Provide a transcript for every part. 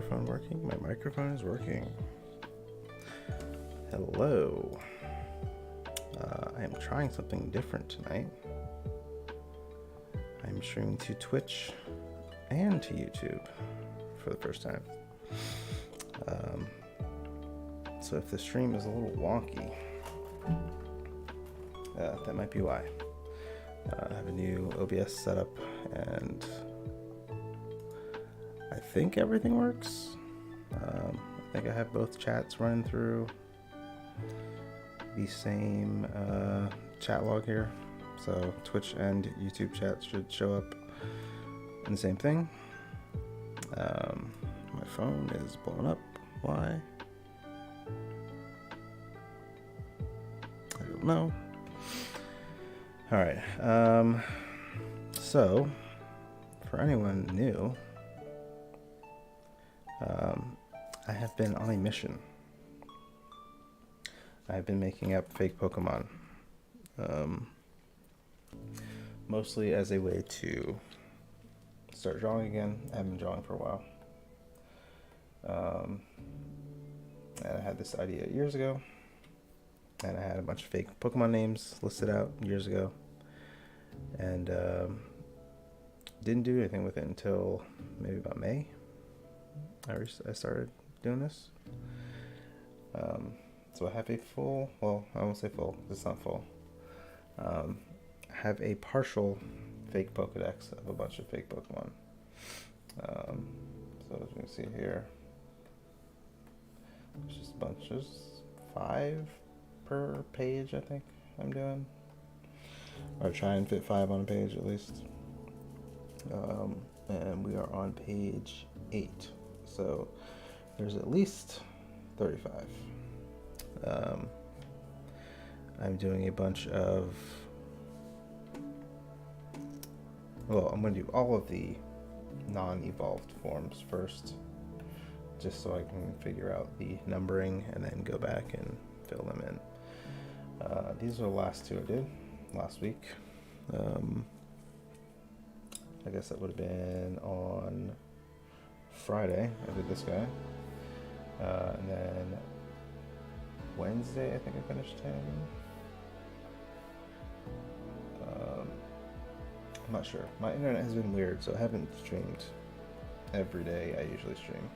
microphone working? My microphone is working. Hello. I am trying something different tonight. I'm streaming to Twitch and to YouTube for the first time. So if the stream is a little wonky, that might be why. I have a new OBS setup and I think everything works. I think I have both chats running through the same chat log here. So Twitch and YouTube chats should show up in the same thing. My phone is blowing up. Why? I don't know. All right. So for anyone new, I have been on a mission. I've been making up fake Pokemon, mostly as a way to start drawing again. I haven't been drawing for a while. And I had this idea years ago, and I had a bunch of fake Pokemon names listed out years ago, and didn't do anything with it until maybe about May. I started doing this. So I have a full, well, I won't say full, it's not full. I have a partial fake Pokedex of a bunch of fake Pokemon. So as you can see here, there's just bunches, 5 per page, I think I'm doing. Or try and fit 5 on a page at least. And we are on page 8. So there's at least 35. I'm doing a bunch of, well, I'm going to do all of the non-evolved forms first, just so I can figure out the numbering and then go back and fill them in. These are the last 2 I did last week. I guess that would have been on Friday. I did this guy. And then Wednesday, I think I finished him. I'm not sure. My internet has been weird, so I haven't streamed every day I usually stream.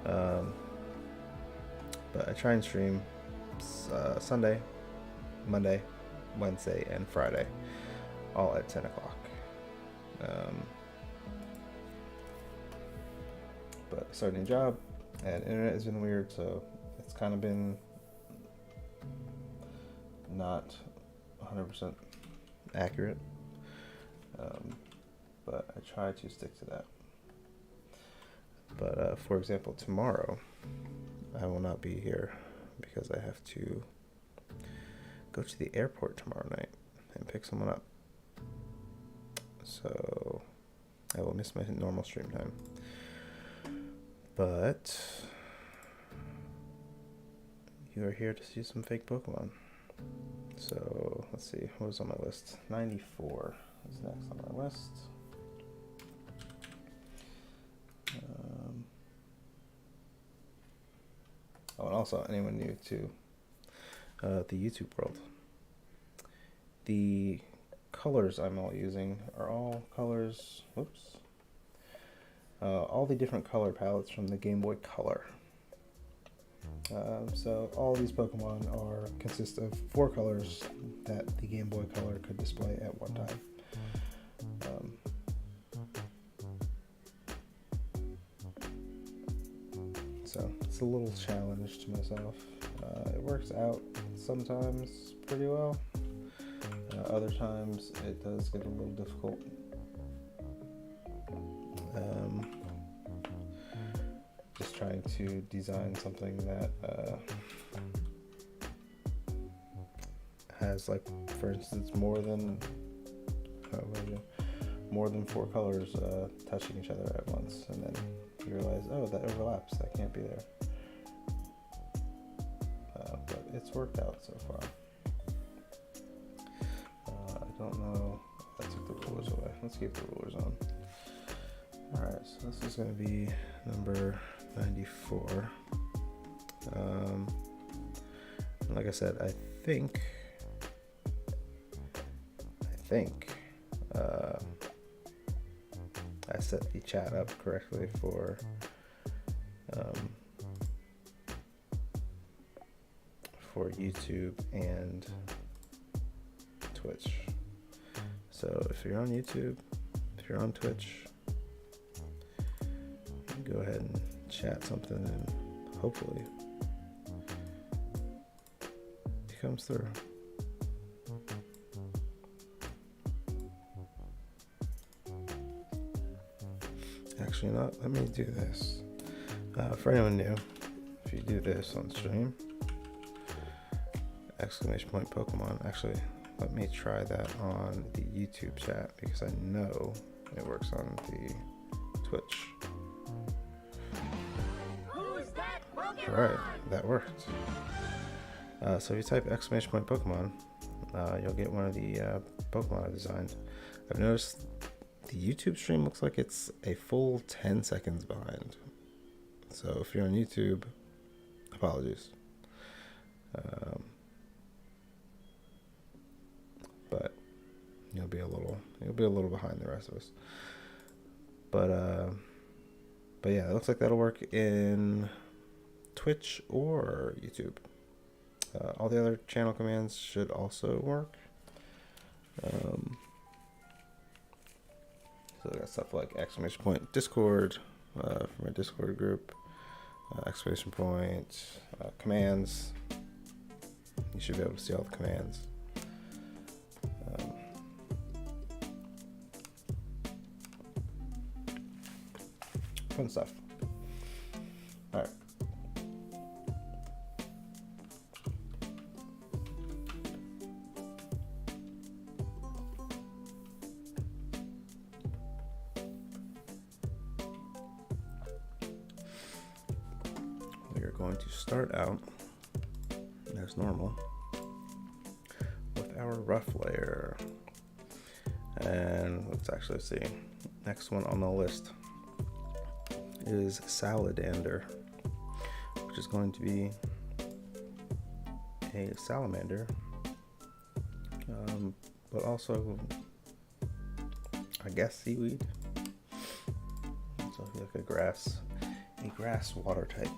But I try and stream Sunday, Monday, Wednesday, and Friday, all at 10 o'clock. But I started a new job, and internet has been weird, so it's kind of been not 100% accurate. But I try to stick to that. But for example, tomorrow I will not be here because I have to go to the airport tomorrow night and pick someone up. So I will miss my normal stream time. But you are here to see some fake Pokemon. So let's see, what was on my list? 94 is next on my list. Oh, and also anyone new to the YouTube world, the colors I'm all using are all colors, all the different color palettes from the Game Boy Color. So all these Pokemon consist of 4 colors that the Game Boy Color could display at one time. So it's a little challenge to myself. It works out sometimes pretty well. Other times it does get a little difficult. Just trying to design something that has, like, for instance, more than 4 colors touching each other at once, and then you realize, oh, that overlaps, that can't be there. But it's worked out so far. I don't know if I took the rulers away. Let's keep the rulers on. Alright, so this is going to be number 94. Like I said, I think I set the chat up correctly for YouTube and Twitch. So if you're on YouTube, if you're on Twitch, go ahead and chat something and hopefully it comes through. Actually, not. Let me do this. For anyone new, if you do this on stream, exclamation point Pokemon. Actually, let me try that on the YouTube chat because I know it works on the Twitch. Who's that Pokemon? Alright, that worked. So if you type exclamation point Pokemon, you'll get one of the Pokemon I designed. I've noticed the YouTube stream looks like it's a full 10 seconds behind. So if you're on YouTube, apologies. But you'll be a little behind the rest of us. But yeah, it looks like that'll work in Twitch or YouTube. All the other channel commands should also work. So I got stuff like exclamation point Discord for my Discord group, exclamation point commands. You should be able to see all the commands. Fun stuff. All right. We are going to start out as normal with our rough layer. And let's actually see. Next one on the list is Saladander, which is going to be a salamander, but also I guess seaweed. So like a grass water type.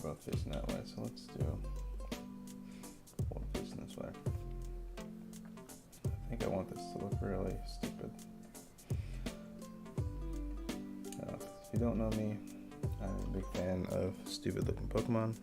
Both facing that way, so let's do one facing this way. I think I want this to look really stupid. If you don't know me, I'm a big fan of stupid looking Pokemon.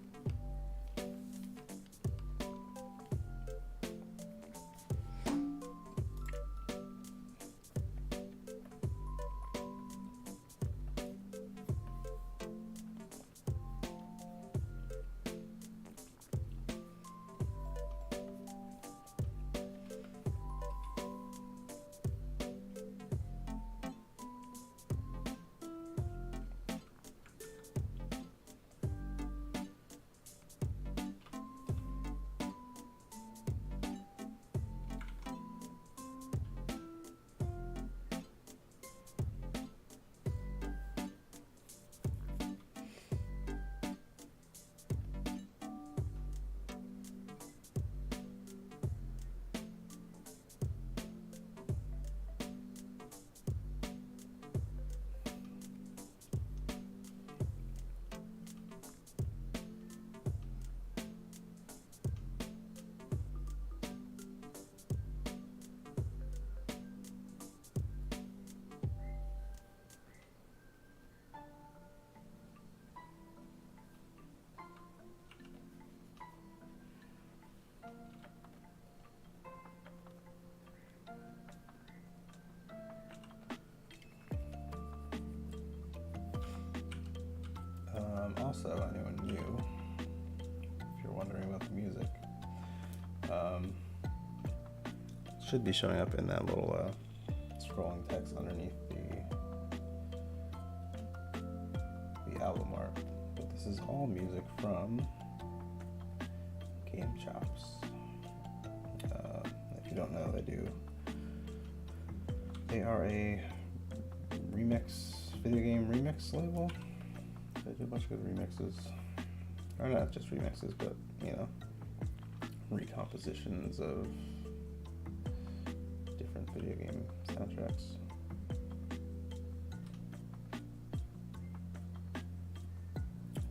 Also, anyone new, if you're wondering about the music, should be showing up in that little scrolling text underneath album art. But this is all music from Game Chops. If you don't know, they are a video game remix label. They do a bunch of good remixes. Or not just remixes, but, recompositions of different video game soundtracks.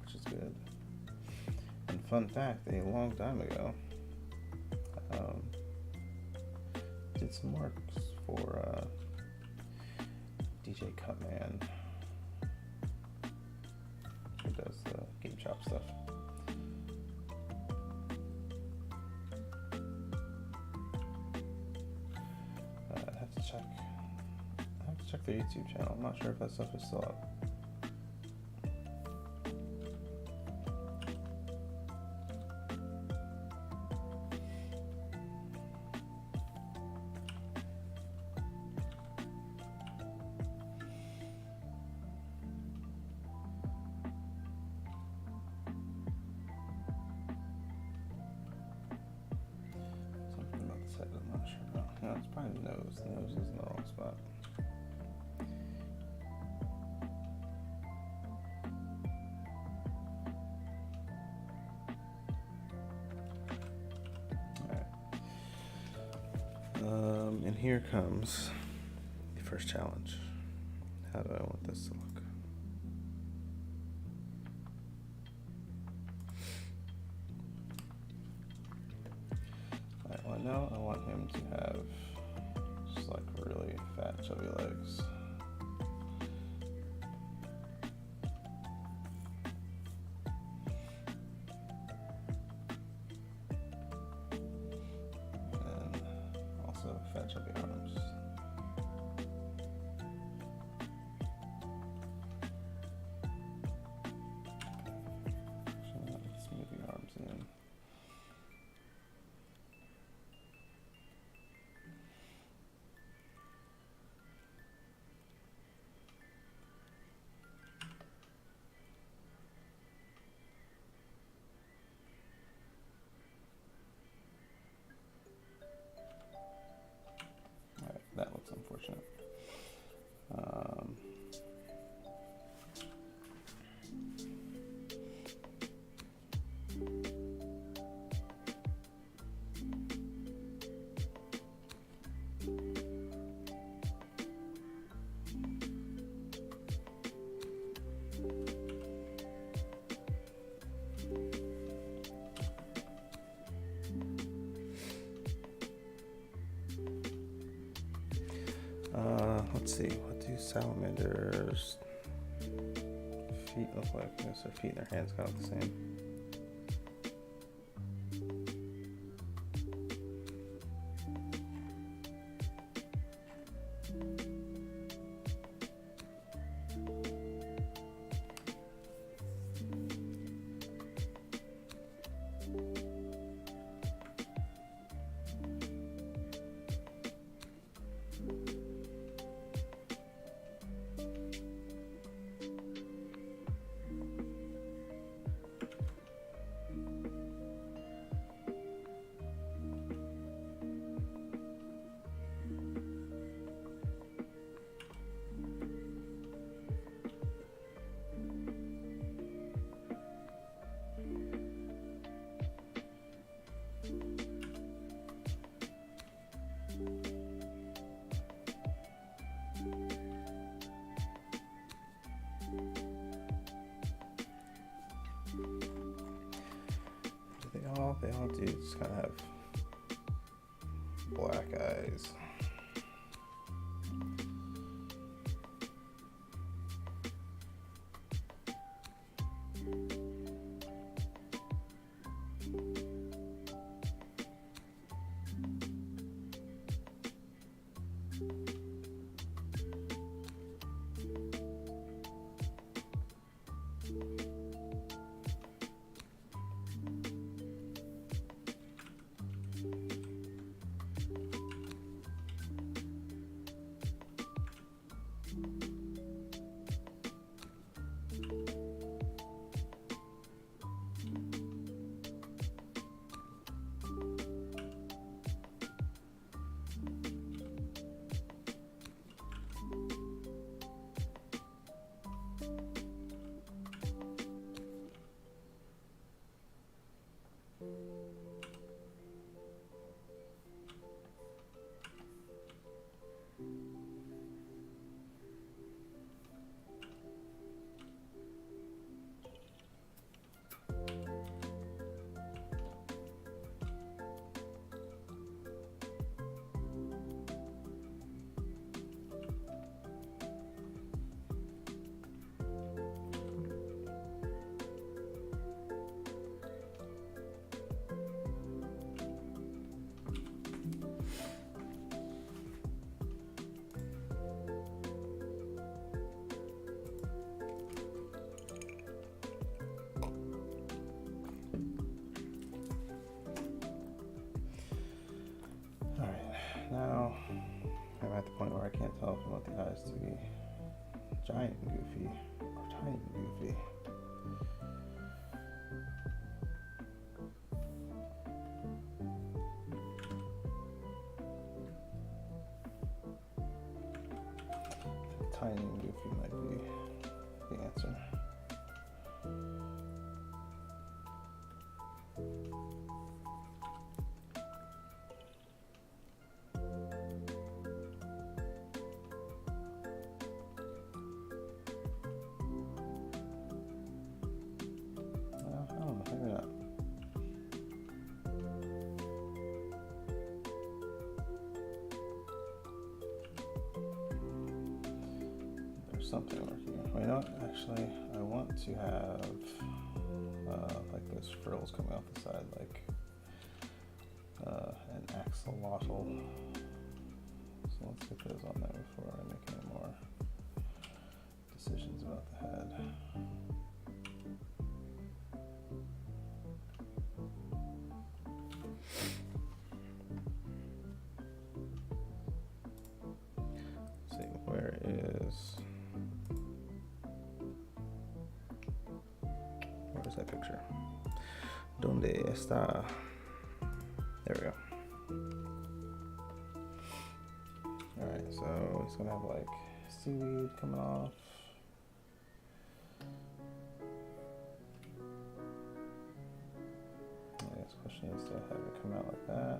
Which is good. And fun fact, a long time ago, did some work for DJ Cutman, who does the Game Chop stuff. I have to check their YouTube channel. I'm not sure if that stuff is still up. I'm not sure about. No, it's probably the nose. The nose is in the wrong spot. Alright. And here comes the first challenge. How do I want this to look? Well, now I want him to have just like really fat, chubby legs. And also fat, chubby arms. Let's move the arms in. That looks unfortunate. Let's see, what do salamanders' feet look like? I guess their feet and their hands kind of the same. They all do just kind of have black eyes. I want the eyes to be giant and goofy, or tiny and goofy. Tiny and goofy might be the answer. I don't know, maybe not. There's something working. Well, you know what? Actually, I want to have like those frills coming off the side, like an axolotl. So let's get those on there before I make any more decisions about the head. Let's see, where is that picture? ¿Dónde está? There we go. Alright, so he's gonna have like seaweed coming off. I guess the question is to have it come out like that.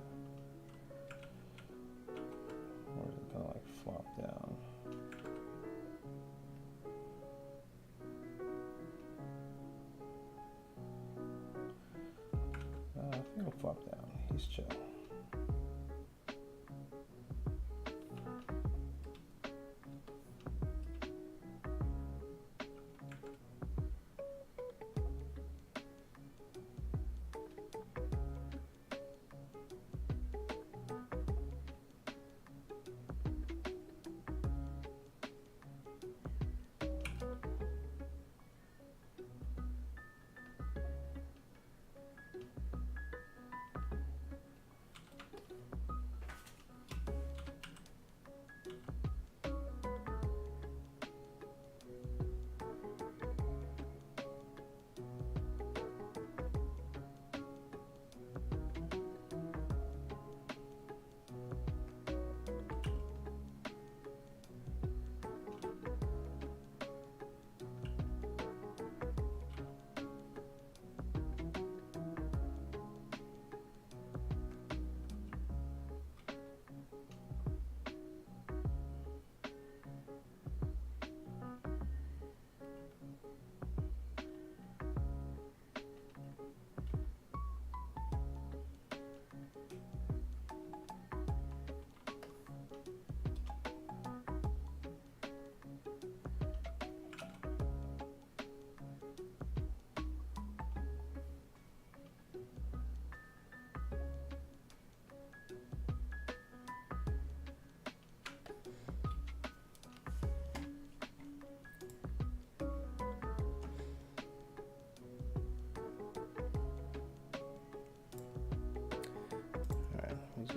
Or is it gonna like flop down? I think it'll flop down. He's chill.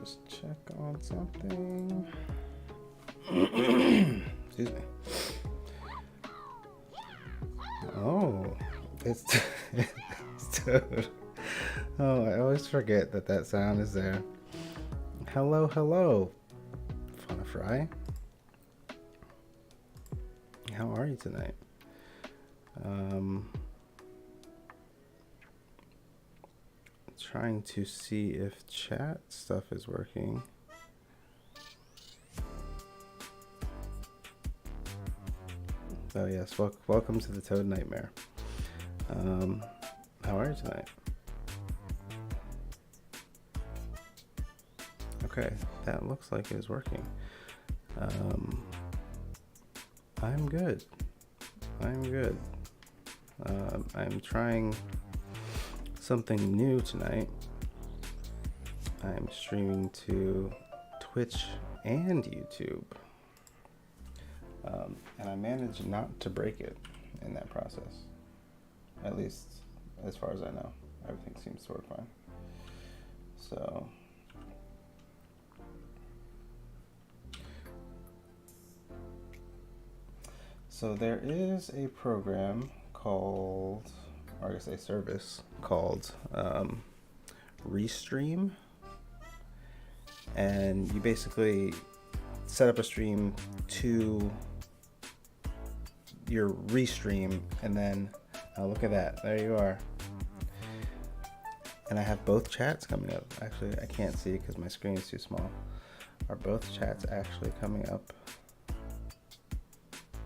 Just check on something. Excuse me. Oh, it's Toad. Oh, I always forget that sound is there. Hello, hello, Fauna Fry. How are you tonight? Trying to see if chat stuff is working. Oh yes, welcome to the Toad Nightmare. How are you tonight? Okay, that looks like it is working. I'm good. I'm trying something new tonight. I'm streaming to Twitch and YouTube. And I managed not to break it in that process. At least as far as I know. Everything seems to work fine. So So there is a program called, or I guess a service called Restream, and you basically set up a stream to your Restream, and then look at that, there you are. And I have both chats coming up. Actually, I can't see because my screen is too small. Are both chats actually coming up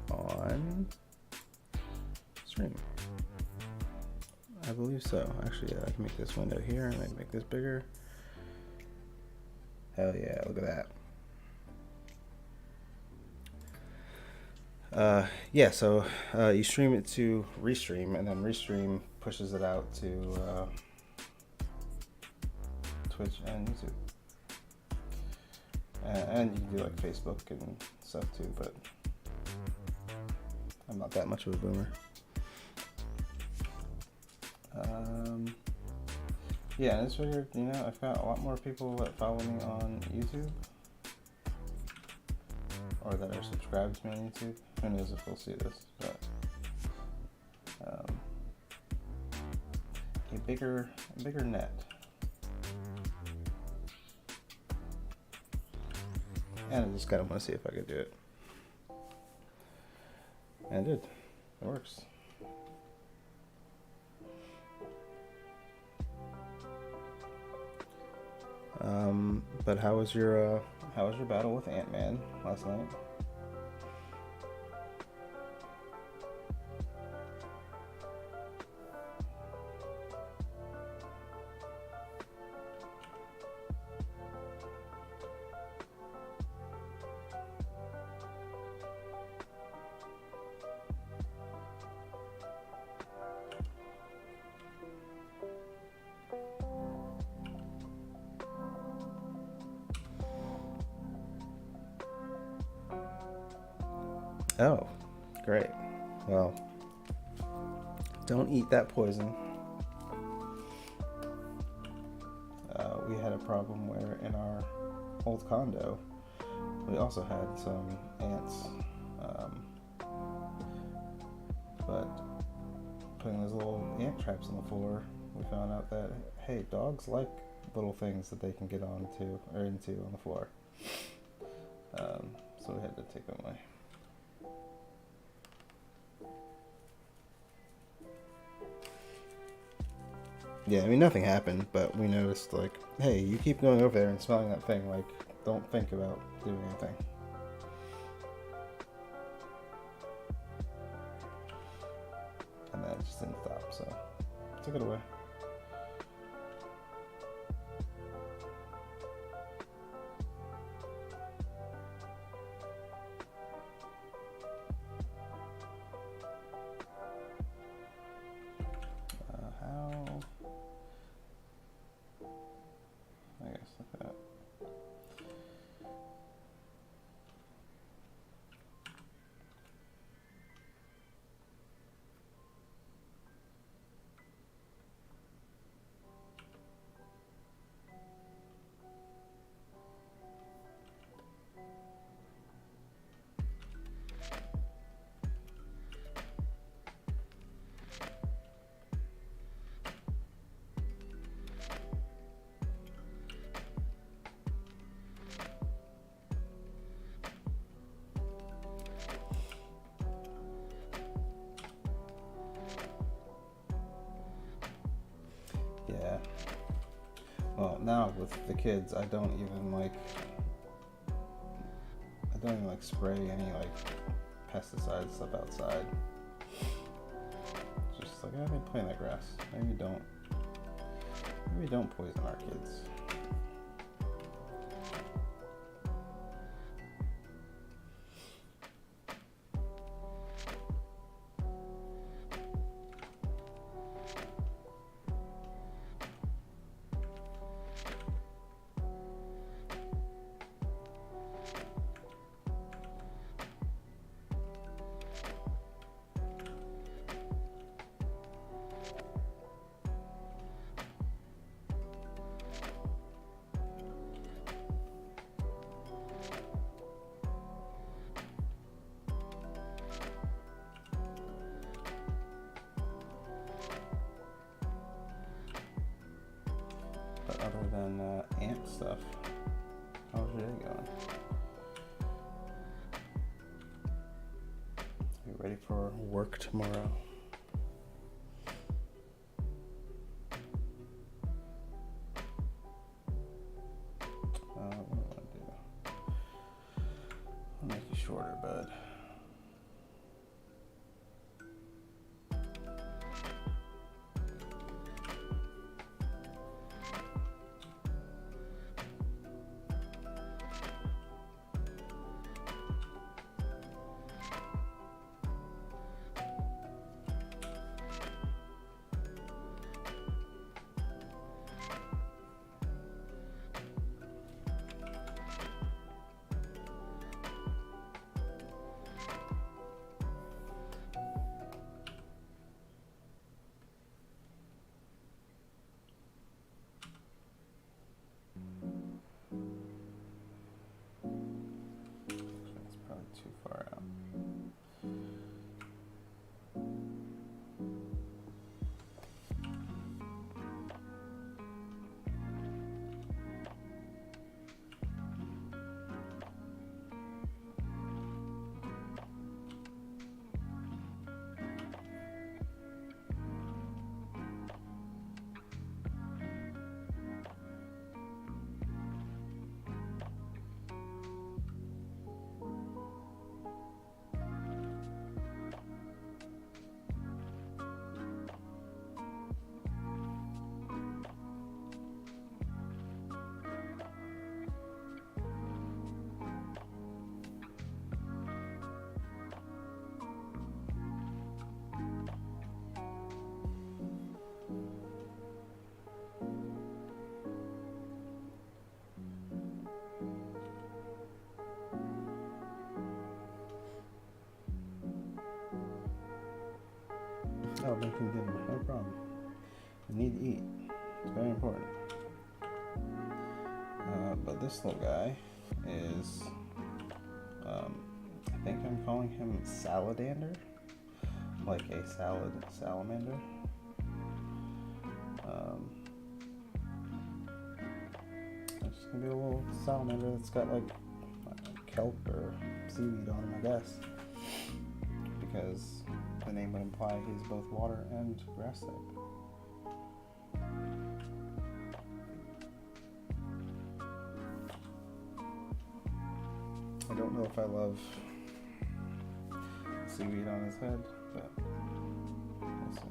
on stream? I believe so. Actually, I can make this window here and I can make this bigger. Hell yeah, look at that. Yeah, so you stream it to Restream, and then Restream pushes it out to Twitch and YouTube. And you can do like Facebook and stuff too, but I'm not that much of a boomer. Yeah, and it's weird, you know, I've got a lot more people that follow me on YouTube, or that are subscribed to me on YouTube. Who knows if they'll see this, but a bigger net. And I just kind of want to see if I could do it. And I did. It works. But how was your battle with Ant-Man last night? Oh, great. Well, don't eat that poison. We had a problem where in our old condo, we also had some ants. But putting those little ant traps on the floor, we found out that, hey, dogs like little things that they can get onto or into on the floor. So we had to take them away. Yeah, I mean, nothing happened, but we noticed, like, hey, you keep going over there and smelling that thing, like, don't think about doing anything. And that just didn't stop, so took it away. Yeah. Well, now with the kids, I don't even spray any like pesticide stuff outside. It's just like, they play in that grass. Maybe don't poison our kids. than ant stuff. How's your day going? Are you ready for work tomorrow? What do I want to do? I'll make you shorter, bud. That's probably too far out. Oh, making dinner, no problem. I need to eat. It's very important. But this little guy is, I think I'm calling him Saladander, like a salamander. It's just gonna be a little salamander that's got like kelp or seaweed on him, I guess, because the name would imply he's both water and grass type. I don't know if I love seaweed on his head, but we'll see.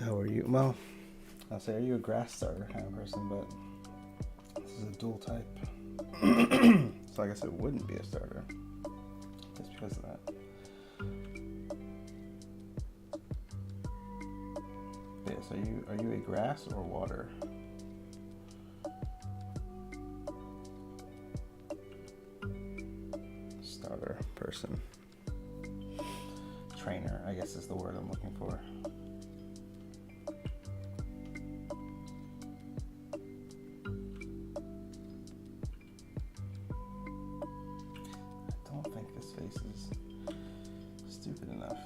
How are you? Well, I'll say, are you a grass starter kind of person, but this is a dual type. So I guess it wouldn't be a starter just because of that. Yeah, so are you a grass or water? Starter person. Trainer, I guess is the word I'm looking for. I don't think this face is stupid enough.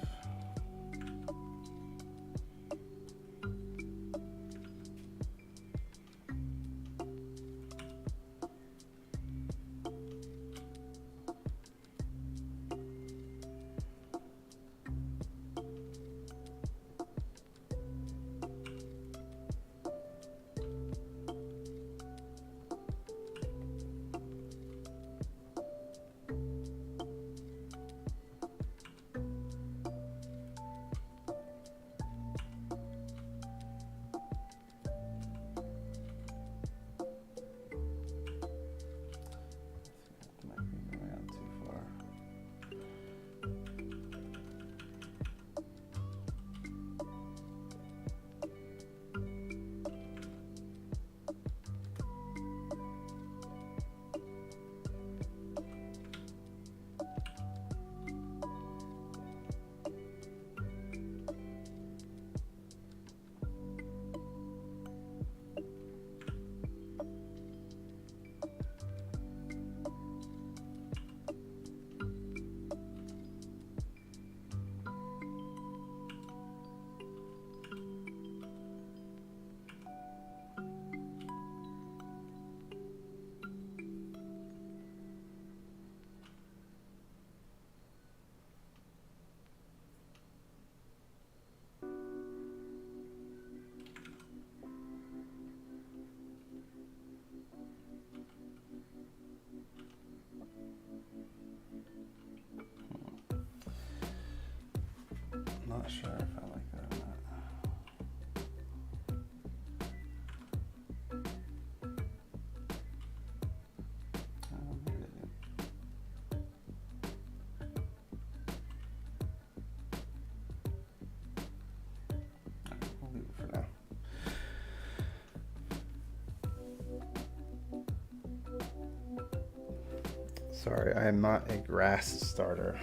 Sorry, I am not a grass starter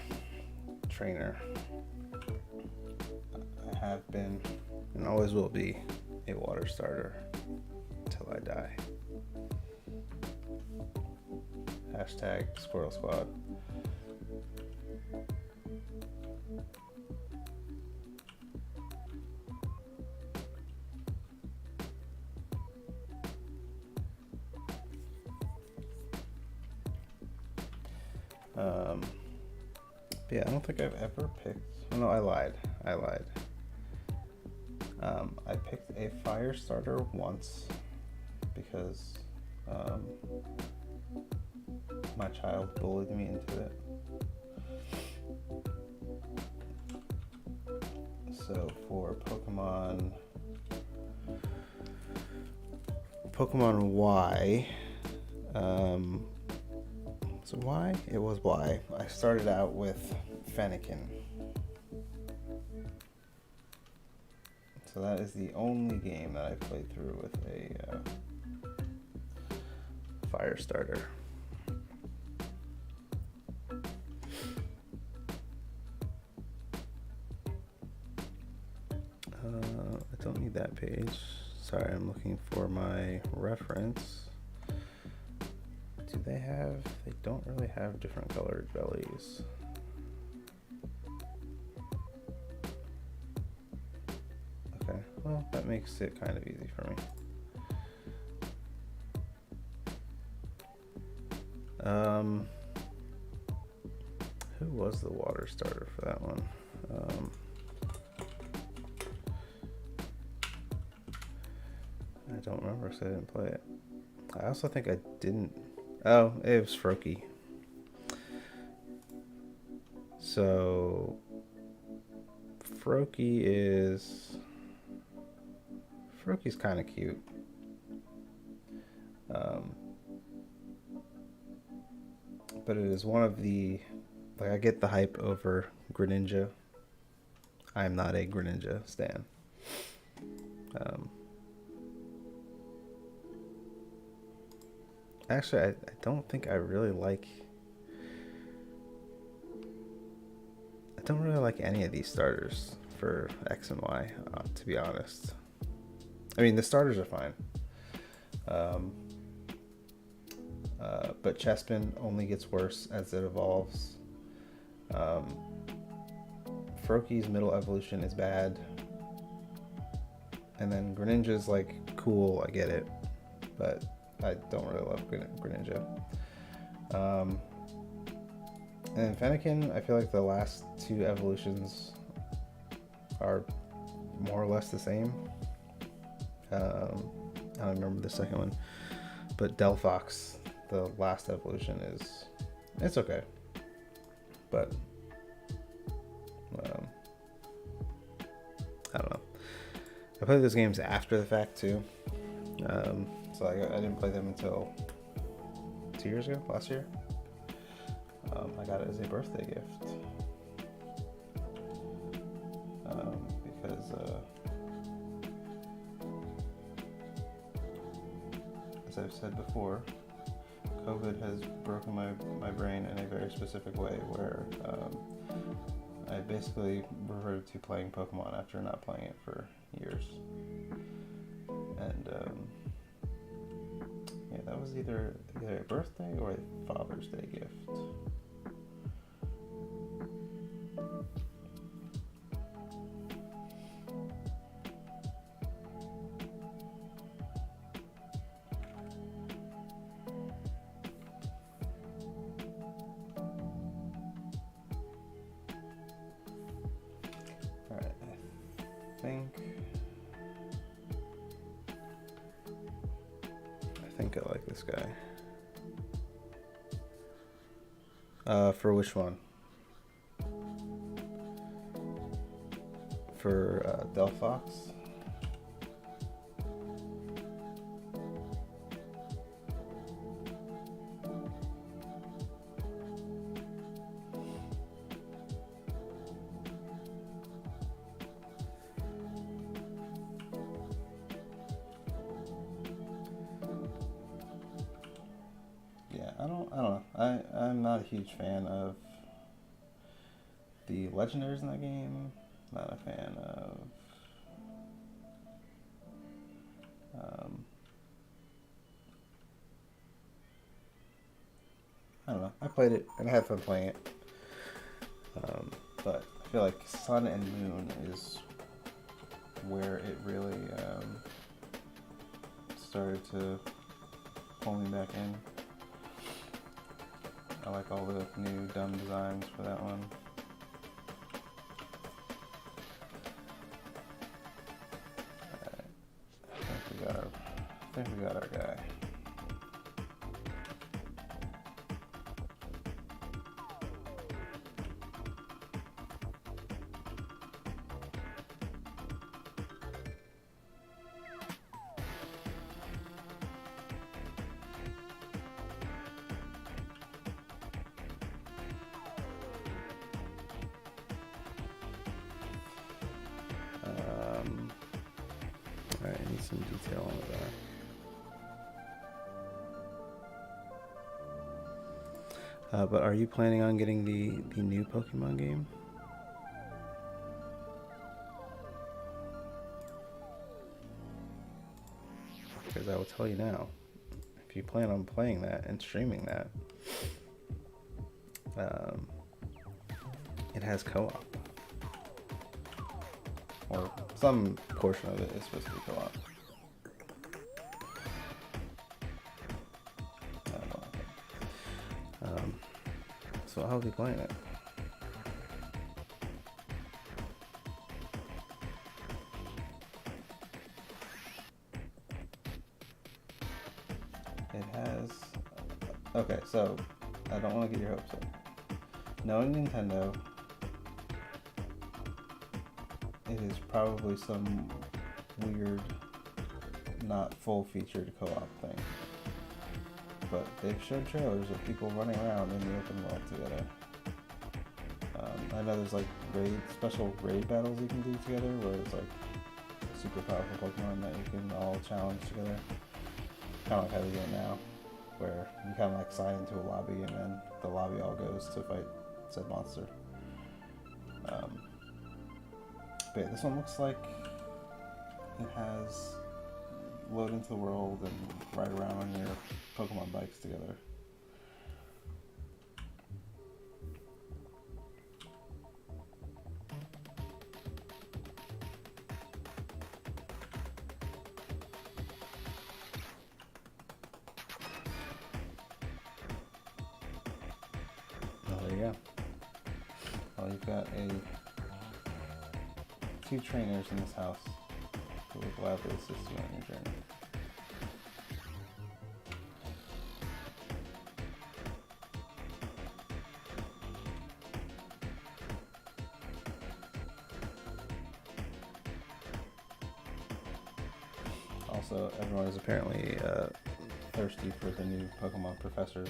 trainer. I have been and always will be a water starter until I die. Hashtag Squirrel Squad. Yeah, I don't think I've ever picked. Oh, no, I lied. I picked a fire starter once because my child bullied me into it. So for Pokemon Y, so Y? It was Y. I started out with Fennekin. So that is the only game that I've played through with a fire starter. I don't need that page. Sorry, I'm looking for my reference. They don't really have different colored bellies. Okay, well, that makes it kind of easy for me. Who was the water starter for that one? I don't remember because I didn't play it. I also think I didn't. Oh, it was Froakie. So Froakie's kind of cute. But it is one of the, like, I get the hype over Greninja. I am not a Greninja stan. Actually, I don't think I really like. I don't really like any of these starters for X and Y, to be honest. I mean, the starters are fine. But Chespin only gets worse as it evolves. Froakie's middle evolution is bad. And then Greninja's like cool, I get it. But I don't really love Greninja. And Fennekin, I feel like the last two evolutions are more or less the same. I don't remember the second one. But Delphox, the last evolution, it's okay. But I don't know. I played those games after the fact too. So I didn't play them until 2 years ago, last year. I got it as a birthday gift. Because as I've said before, COVID has broken my brain in a very specific way where I basically reverted to playing Pokemon after not playing it for years. And yeah, that was either a birthday or a Father's Day gift. I think I like this guy. For which one? For Delphox? I don't know. I'm not a huge fan of the legendaries in that game. Not a fan of um, I don't know. I played it and I had fun playing it. But I feel like Sun and Moon is where it really started to pull me back in. I like all the new dumb designs for that one. Alright. I think we got our guy. Alright, I need some detail on that. But are you planning on getting the new Pokemon game? Because I will tell you now, if you plan on playing that and streaming that, it has co-op. Or some portion of it is supposed to be co-op. So I'll be playing it. It has... Okay, so I don't want to get your hopes up. Knowing Nintendo, it is probably some weird, not full-featured co-op thing. But they've showed trailers of people running around in the open world together. I know there's like special raid battles you can do together, where it's like super powerful Pokemon that you can all challenge together. Kind of like how they do it now, where you kind of like sign into a lobby and then the lobby all goes to fight said monster. But yeah, this one looks like it has load into the world and ride around on your Pokemon bikes together. Oh, there you go. Well, you've got two trainers in this house who will gladly assist you on your journey. Also, everyone is apparently thirsty for the new Pokemon professors.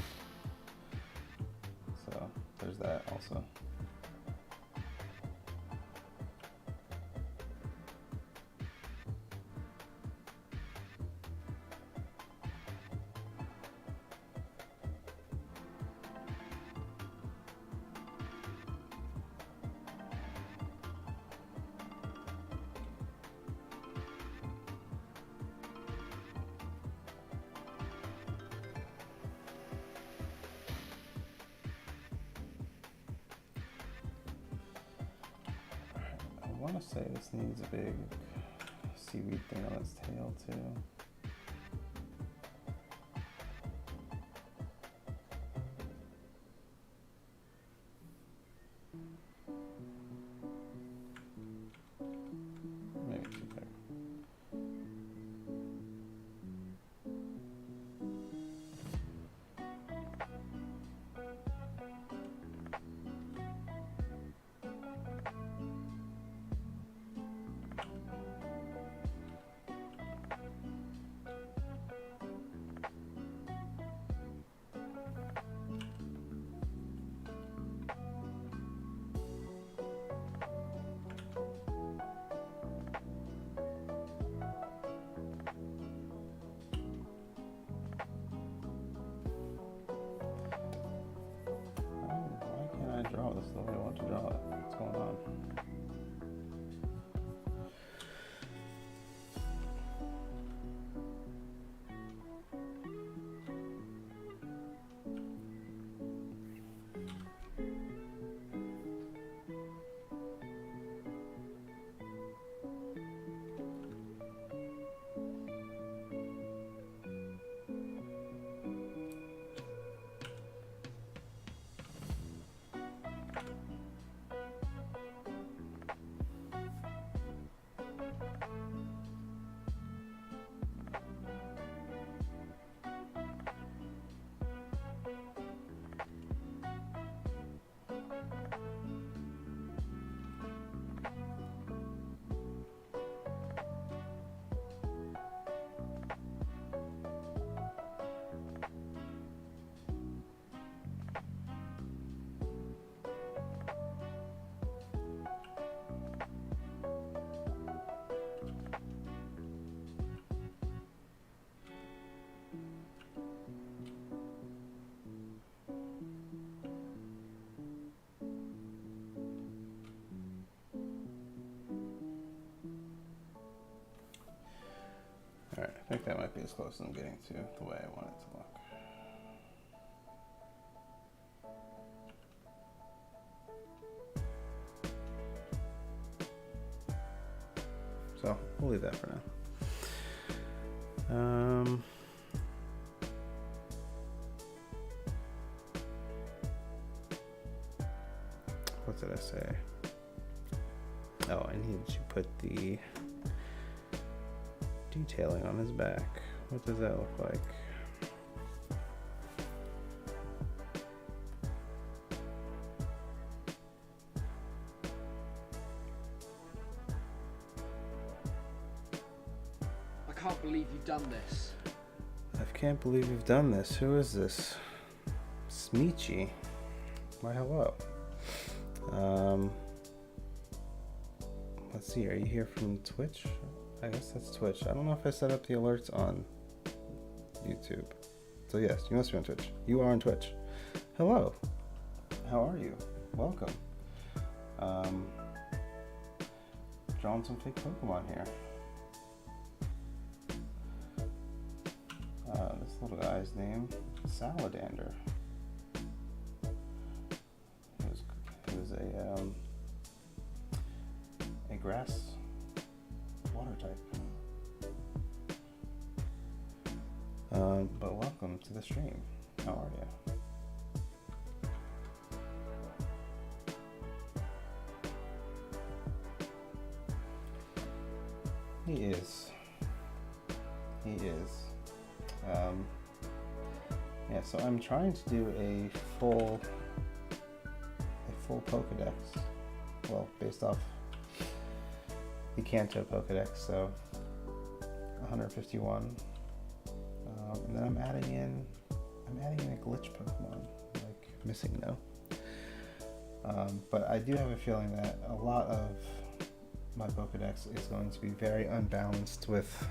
So, there's that also. I want to say this needs a big seaweed thing on its tail too. Maybe too big. Alright, I think that might be as close as I'm getting to the way I want it to look. So, we'll leave that for now. What did I say? Oh, I needed to put the detailing on his back. What does that look like? I can't believe you've done this. I can't believe you've done this. Who is this? Smeechy. Why, hello. Let's see, are you here from Twitch? I guess that's Twitch. I don't know if I set up the alerts on YouTube. So yes, you must be on Twitch. You are on Twitch. Hello. How are you? Welcome. Drawing some fake Pokemon here. This little guy's name, Saladander. He was a grass water type. But welcome to the stream. How are you? He is. Yeah, so I'm trying to do a full Pokedex. Well, based off the Kanto Pokedex, so 151. And then I'm adding in a glitch Pokemon, like Missing No. But I do have a feeling that a lot of my Pokedex is going to be very unbalanced with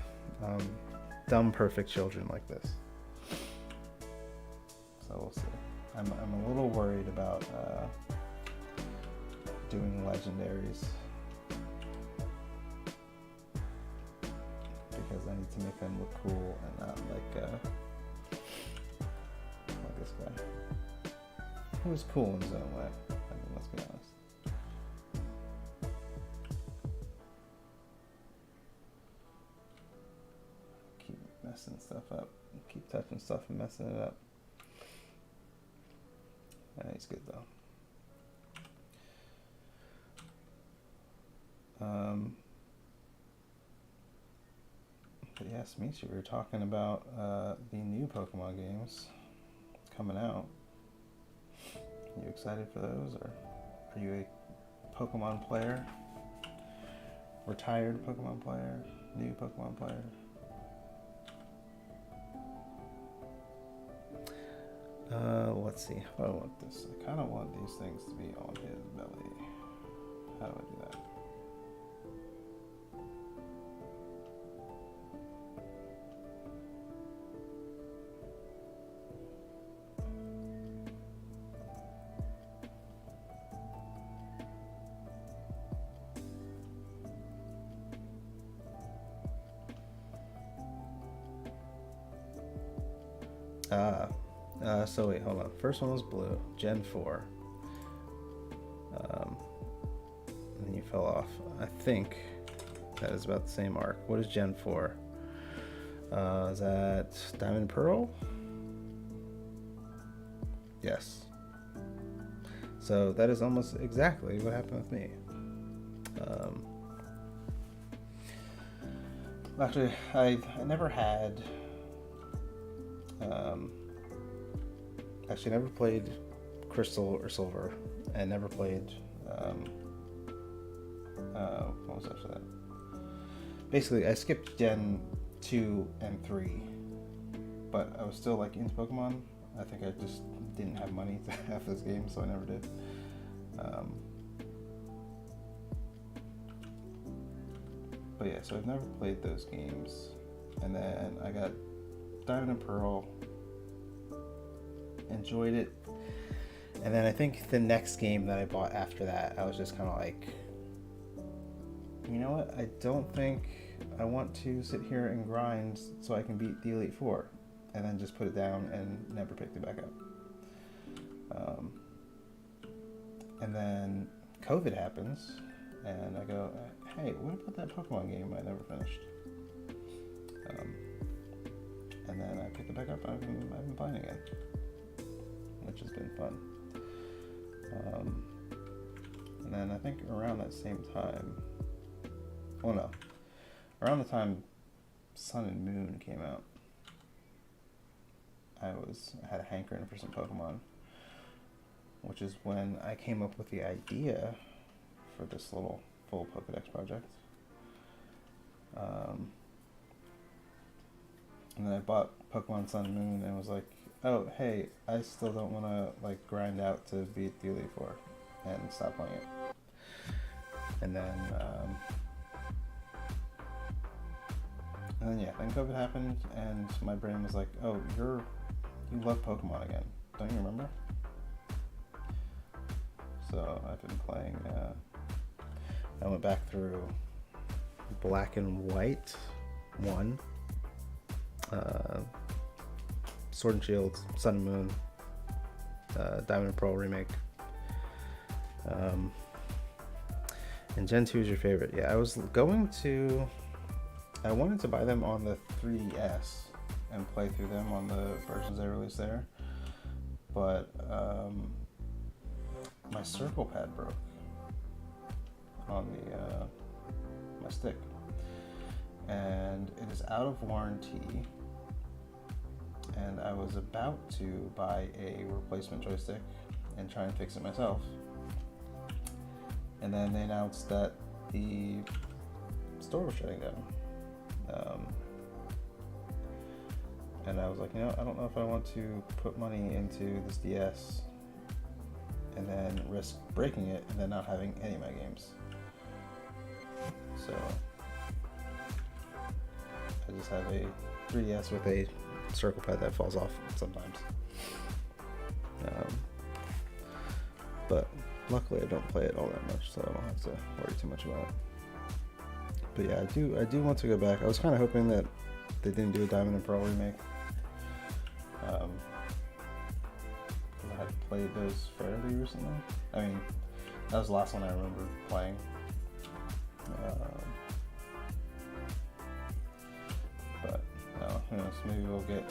dumb perfect children like this. So we'll see. I'm a little worried about doing legendaries because I need to make them look cool and not like this guy. He was cool in his own way. I mean, let's be honest. Keep messing stuff up. Keep touching stuff and messing it up. He's good though. But yes, Misha, we were talking about the new Pokemon games coming out. Are you excited for those, or are you a Pokemon player? Retired Pokemon player? New Pokemon player? Let's see. How do I want this? I kind of want these things to be on his belly. How do I do that? So wait, hold on. First one was blue, Gen 4. And then you fell off. I think that is about the same arc. What is Gen 4? Is that Diamond Pearl? Yes. So that is almost exactly what happened with me. Actually, I never had... Actually, never played Crystal or Silver, and never played. What was after that? Basically, I skipped Gen 2 and 3, but I was still like into Pokemon. I think I just didn't have money to have those games, so I never did. But yeah, so I've never played those games, and then I got Diamond and Pearl. Enjoyed it, and then I think the next game that I bought after that, I was just kind of like, you know what, I don't think I want to sit here and grind so I can beat the Elite Four, and then just put it down and never picked it back up. And then COVID happens, and I go, hey, what about that Pokemon game I never finished? And then I pick it back up, and I've been playing again, which has been fun. And then I think around that same time, around the time Sun and Moon came out, I had a hankering for some Pokemon, which is when I came up with the idea for this little full Pokedex project. And then I bought Pokemon Sun and Moon and was like, oh, hey, I still don't want to like grind out to beat the Elite Four, and stop playing it. And then then COVID happened, and my brain was like, oh, you love Pokemon again, don't you remember? So I've been playing, I went back through Black and White 1, Sword and Shield, Sun and Moon, Diamond and Pearl remake, and Gen 2 is your favorite. Yeah, I wanted to buy them on the 3DS and play through them on the versions they released there, but my circle pad broke on my stick, and it is out of warranty, and I was about to buy a replacement joystick and try and fix it myself, and then they announced that the store was shutting down. And I was like, I don't know if I want to put money into this DS and then risk breaking it and then not having any of my games. So I just have a 3DS with a circle pad that falls off sometimes. But luckily I don't play it all that much, so I don't have to worry too much about it. But yeah, I do want to go back. I was kind of hoping that they didn't do a Diamond and Pearl remake. I had played those fairly recently. I mean, that was the last one I remember playing. But no, who knows? Maybe we'll get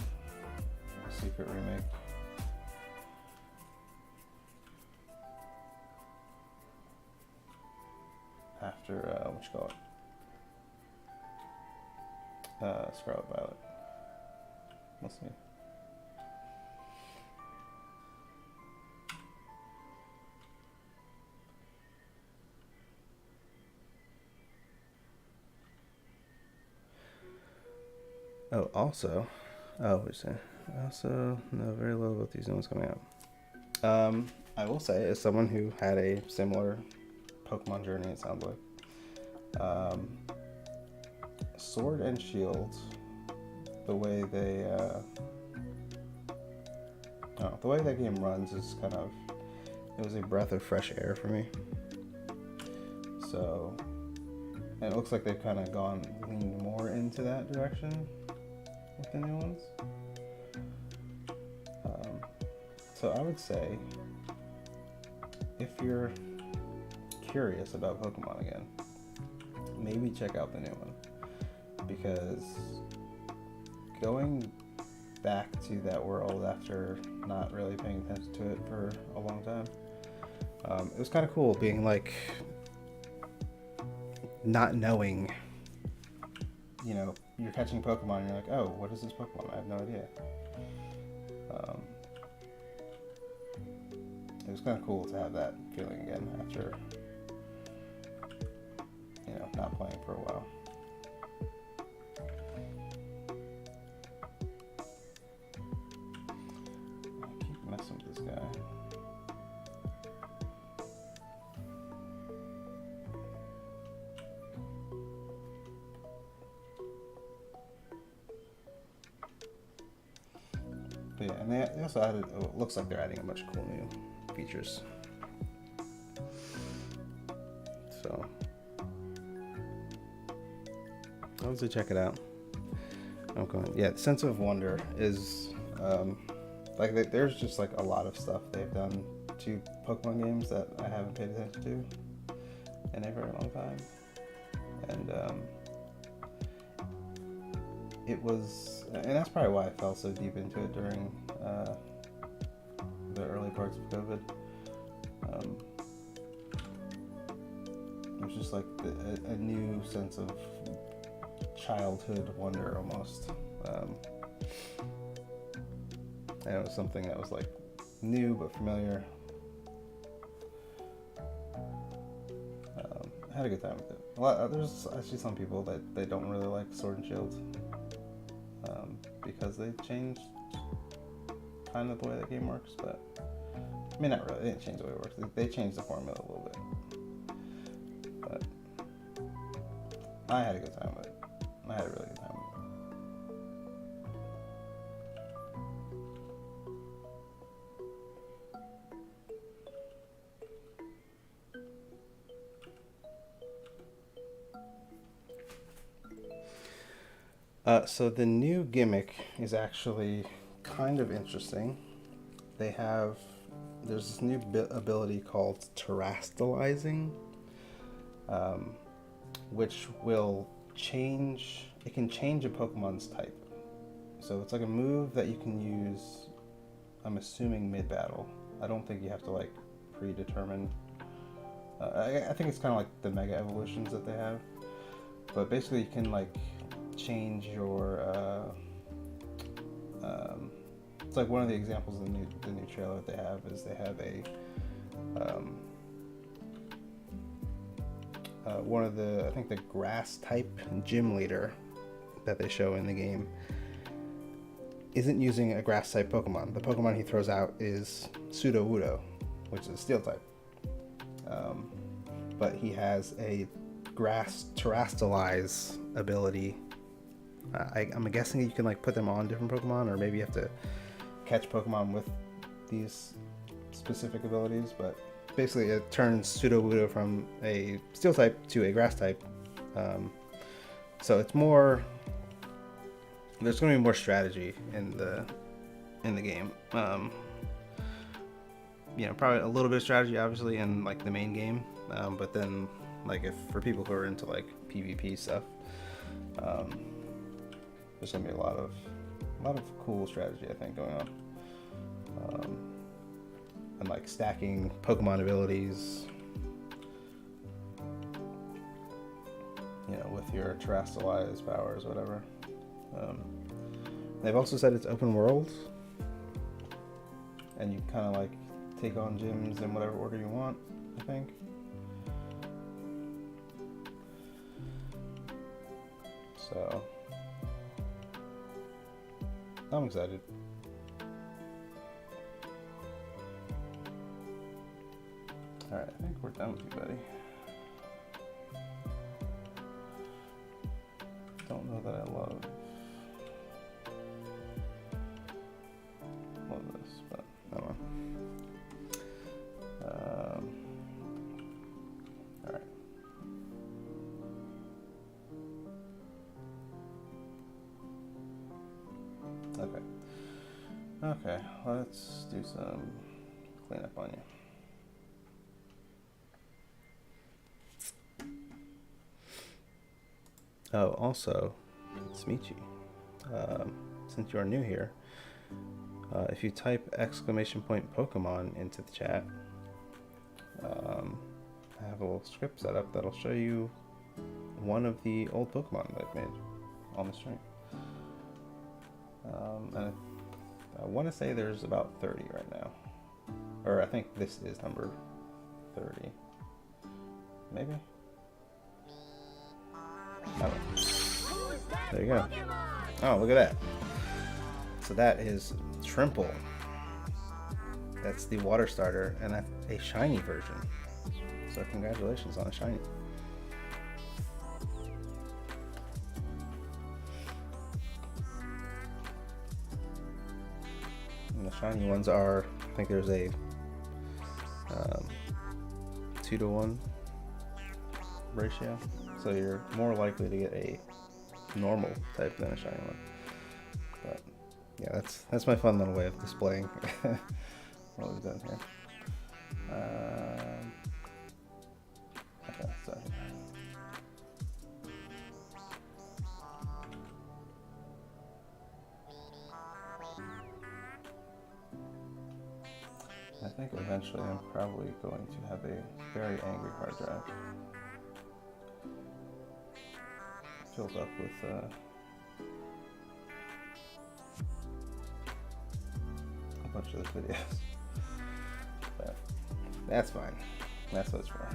a secret remake. After what you call it? Scarlet Violet. We'll see. Oh, also, what you say? I also know very little about these new ones coming out. I will say, as someone who had a similar Pokemon journey, it sounds like, Sword and Shield, the way that game runs is it was a breath of fresh air for me. So, and it looks like they've kind of leaned more into that direction with the new ones. So I would say, if you're curious about Pokemon again, maybe check out the new one, because going back to that world after not really paying attention to it for a long time, it was kind of cool being like, not knowing, you're catching Pokemon and you're like, oh, what is this Pokemon? I have no idea. It was kind of cool to have that feeling again after, not playing for a while. I keep messing with this guy. But yeah, and they also added, it looks like they're adding a bunch of cool new features. So I'll have to check it out. Yeah, Sense of Wonder is there's just like a lot of stuff they've done to Pokemon games that I haven't paid attention to in a very long time, and and that's probably why I fell so deep into it during the early parts of COVID. It was just like a new sense of childhood wonder almost. And it was something that was like new but familiar. I had a good time with it. There's actually some people that they don't really like Sword and Shield because they changed kind of the way the game works, but I mean not really. They didn't change the way it works. They changed the formula a little bit, but I had a good time with it. I had a really good time with it. So the new gimmick is actually kind of interesting. There's this new ability called terastallizing, which will change a Pokemon's type. So it's like a move that you can use, I'm assuming mid-battle. I don't think you have to like predetermine. I think it's kind of like the Mega Evolutions that they have. But basically you can like change your it's like one of the examples of the new trailer that they have is they have one of the, I think the grass type gym leader that they show in the game isn't using a grass type Pokemon. The Pokemon he throws out is Sudowoodo, which is a steel type. But he has a grass terastallize ability. I'm guessing you can like put them on different Pokemon, or maybe you have to catch Pokemon with these specific abilities, but basically it turns Sudowoodo from a steel type to a grass type. So it's more, there's going to be more strategy in the game. Probably a little bit of strategy obviously in like the main game, but then like if for people who are into like PvP stuff, there's gonna be a lot of cool strategy I think going on, and like stacking Pokemon abilities, with your terastallize powers, whatever. They've also said it's open world, and you kind of like take on gyms in whatever order you want, I think. So I'm excited. Alright, I think we're done with you, buddy. Don't know that I love this, but I don't know. Alright. Okay, let's do some cleanup on you. Oh, also, Smeechy, since you are new here, if you type !Pokemon into the chat, I have a little script set up that'll show you one of the old Pokemon that I've made on the stream. And I want to say there's about 30 right now. Or I think this is number 30. Maybe? Oh. There you go. Oh, look at that. So that is Trimple. That's the water starter, and that's a shiny version. So congratulations on a shiny. And the shiny ones are, I think there's a 2-to-1 ratio. So you're more likely to get a normal type than a shiny one. But yeah, that's my fun little way of displaying what we've done here. Okay, so I think eventually I'm probably going to have a very angry hard drive filled up with a bunch of the videos. But that's fine. That's what it's for.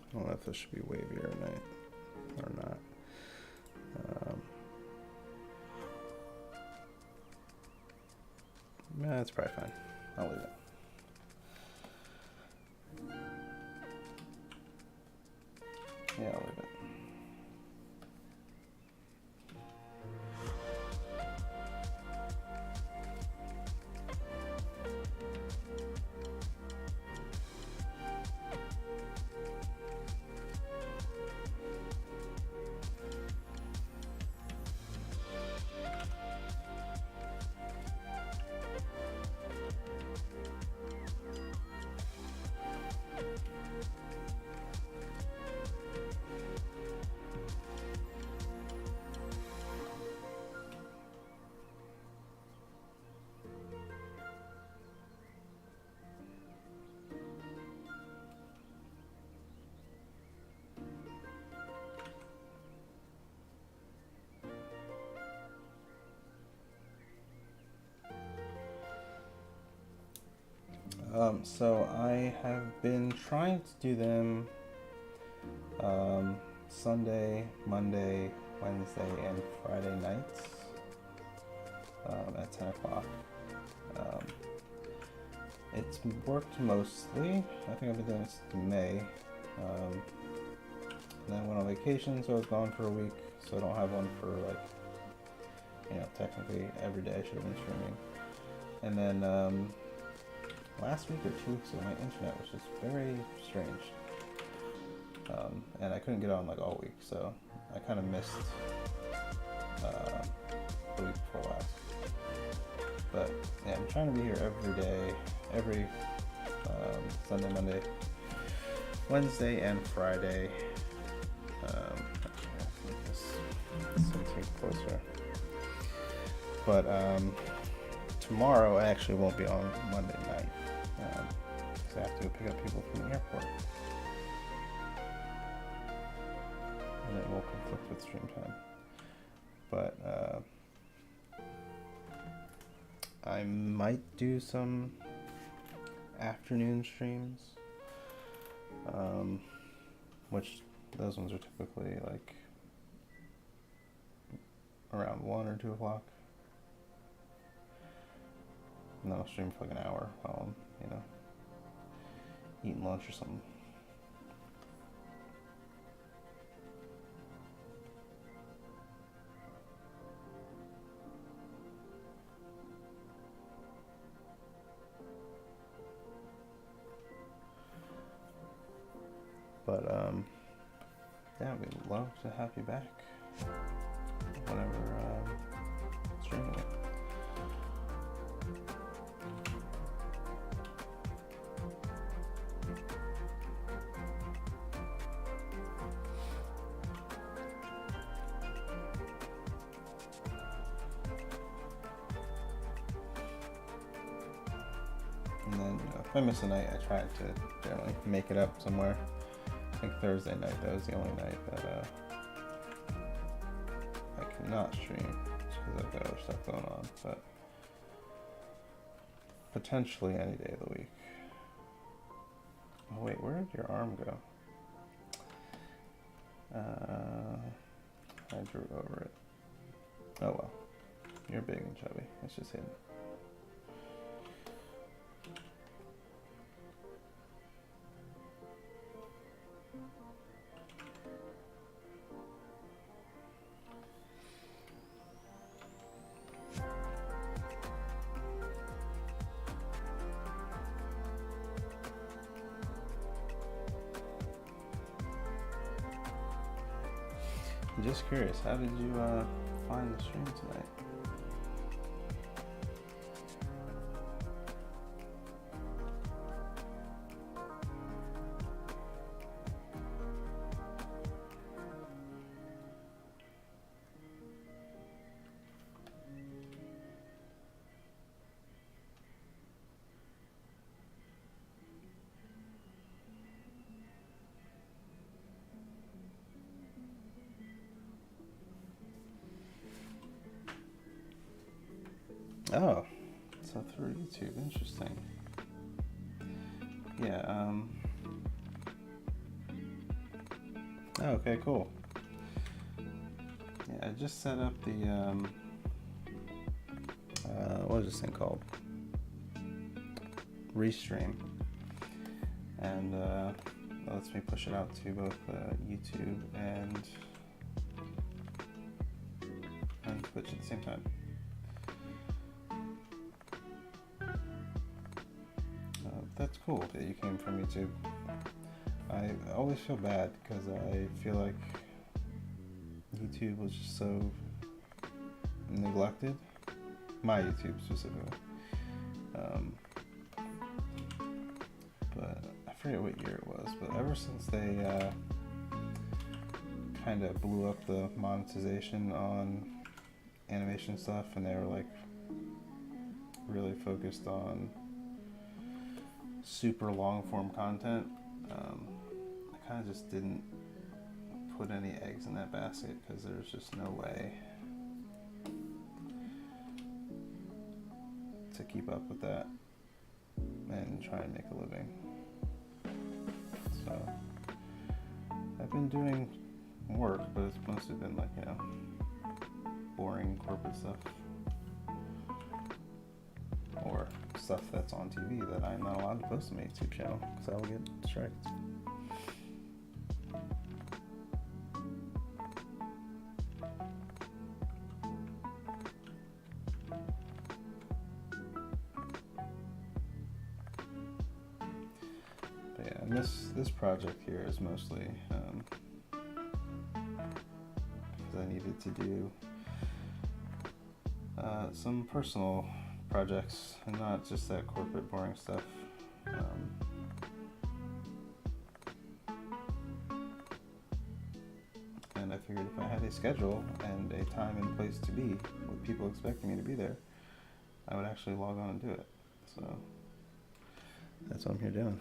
I don't know if this should be wavier or not. Yeah, that's probably fine. I'll leave it. Yeah, I'll leave it. So I have been trying to do them Sunday, Monday, Wednesday, and Friday nights at 10 o'clock. It's worked mostly. I think I've been doing this in May. And then I went on vacation, so I was gone for a week, so I don't have one for technically every day I should have been streaming. And then last week or 2 weeks ago, my internet was just very strange. And I couldn't get on all week, so I kind of missed the week before last. But yeah, I'm trying to be here every day, every Sunday, Monday, Wednesday, and Friday. This closer. But tomorrow I actually won't be on Monday night because I have to go pick up people from the airport, and it will conflict with stream time. But I might do some afternoon streams, which those ones are typically around 1 or 2 o'clock. And then I'll stream for an hour while I'm, eating lunch or something. But yeah, we'd love to have you back whenever streaming it. And then if I miss a night, I try to generally make it up somewhere. I think Thursday night, that was the only night that I cannot stream just because I've got other stuff going on. But potentially any day of the week. Oh wait, where did your arm go? I drew over it. Oh well. You're big and chubby. It's just hidden. I'm just curious, how did you find the stream tonight? Oh, so through YouTube, interesting. Yeah, oh, okay, cool. Yeah, I just set up the, what is this thing called? Restream. And, that lets me push it out to both, YouTube and Twitch at the same time. That's cool that you came from YouTube. I always feel bad because I feel like YouTube was just so neglected. My YouTube specifically. But I forget what year it was, but ever since they kind of blew up the monetization on animation stuff and they were like really focused on super long form content, I kind of just didn't put any eggs in that basket because there's just no way to keep up with that and try and make a living. So I've been doing work, but it's mostly been like, you know, boring corporate stuff or stuff that's on TV that I'm not allowed to post on my YouTube channel because I'll get striked. But yeah, and this project here is mostly because I needed to do some personal projects and not just that corporate boring stuff. And I figured if I had a schedule and a time and place to be with people expecting me to be there, I would actually log on and do it. So that's what I'm here doing.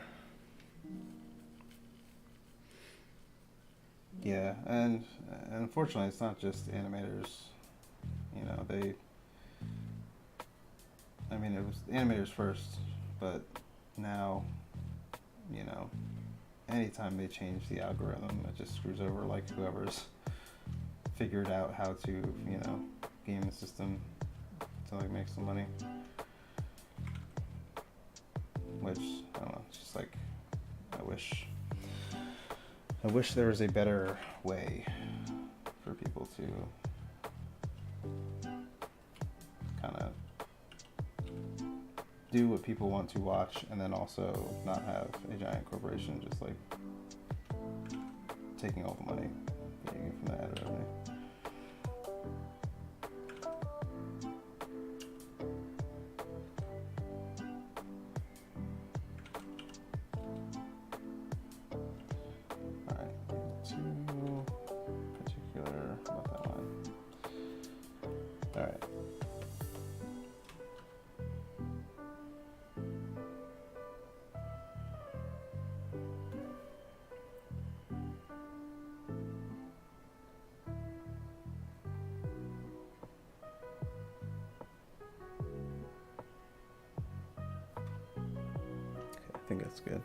Yeah, and unfortunately it's not just animators. You know, I mean, it was animators first, but now, you know, anytime they change the algorithm, it just screws over like whoever's figured out how to, you know, game the system to like make some money. Which, I don't know, it's just like, I wish there was a better way for people to kind of do what people want to watch and then also not have a giant corporation just like taking all the money getting from the ad revenue. Alright, too particular about that line. Alright. I think that's good.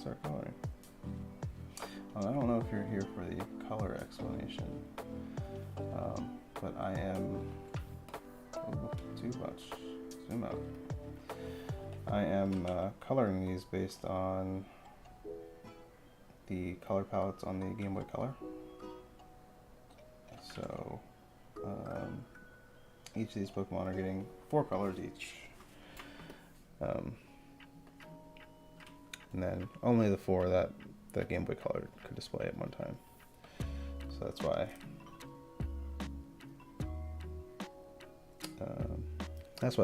start coloring. Well, I don't know if you're here for the color explanation, but I am, too much, zoom out. I am coloring these based on the color palettes on the Game Boy Color. So each of these Pokemon are getting 4 colors each. And then only the 4 that the Game Boy Color could display at one time. So that's why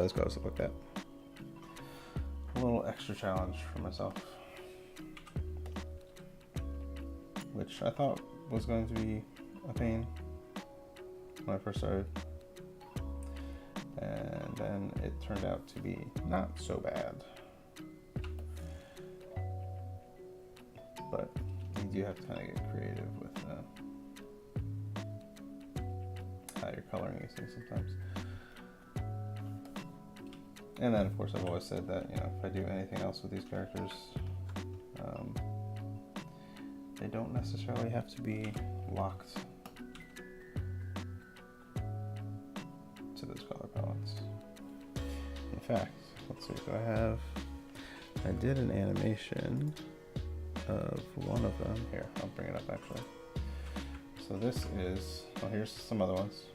this goes like that. A little extra challenge for myself, which I thought was going to be a pain when I first started, and then it turned out to be not so bad. But you do have to kind of get creative with how you're coloring these things sometimes. And then, of course, I've always said that, if I do anything else with these characters, they don't necessarily have to be locked to those color palettes. In fact, let's see, I did an animation of one of them. Here, I'll bring it up actually. So this is, here's some other ones.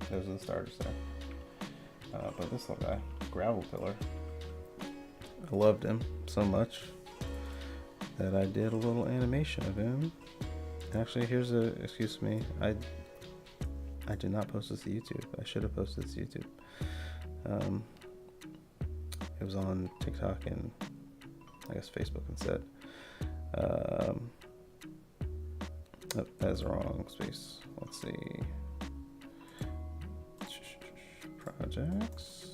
Those are the starters there. But this little guy, Gravel Pillar, I loved him so much that I did a little animation of him. Actually, excuse me, I did not post this to YouTube. I should have posted this to YouTube. It was on TikTok and I guess Facebook instead. Oh, that's the wrong space. Let's see. Projects.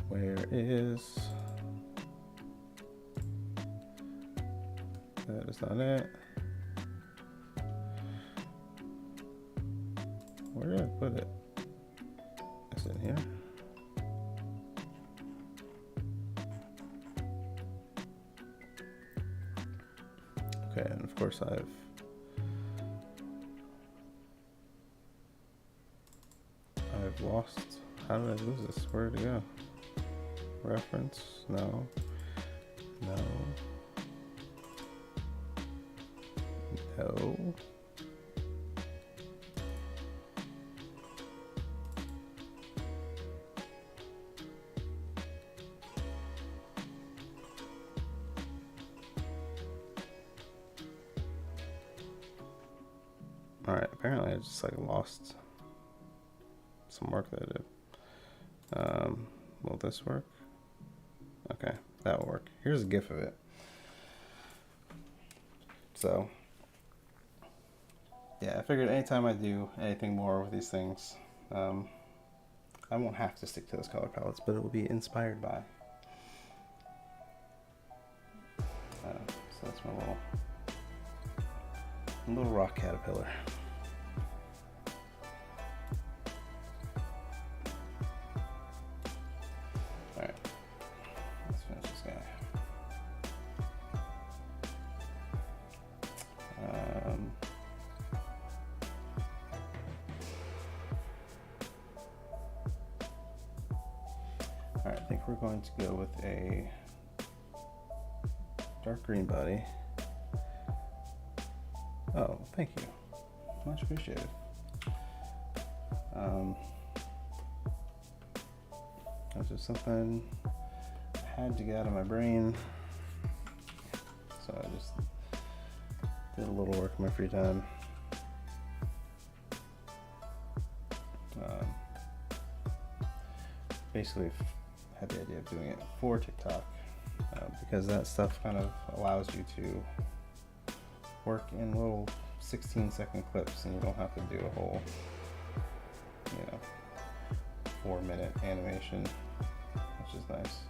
Where is... That is not it. Where did I put it? It's in here. Okay, and of course I've lost. How did I lose this? Where did it go? Reference? No. No. No. Alright, apparently I just lost some work that I did. Will this work? Okay, that will work. Here's a GIF of it. So, yeah, I figured anytime I do anything more with these things, I won't have to stick to those color palettes, but it will be inspired by. So that's my little rock caterpillar. Alright, let's finish this guy. Alright, I think we're going to go with a dark green body. Oh, thank you. Much appreciated. That's just something I had to get out of my brain. So I just did a little work in my free time. Basically had the idea of doing it for TikTok because that stuff kind of allows you to work in little 16-second clips and you don't have to do a whole 4-minute animation, which is nice.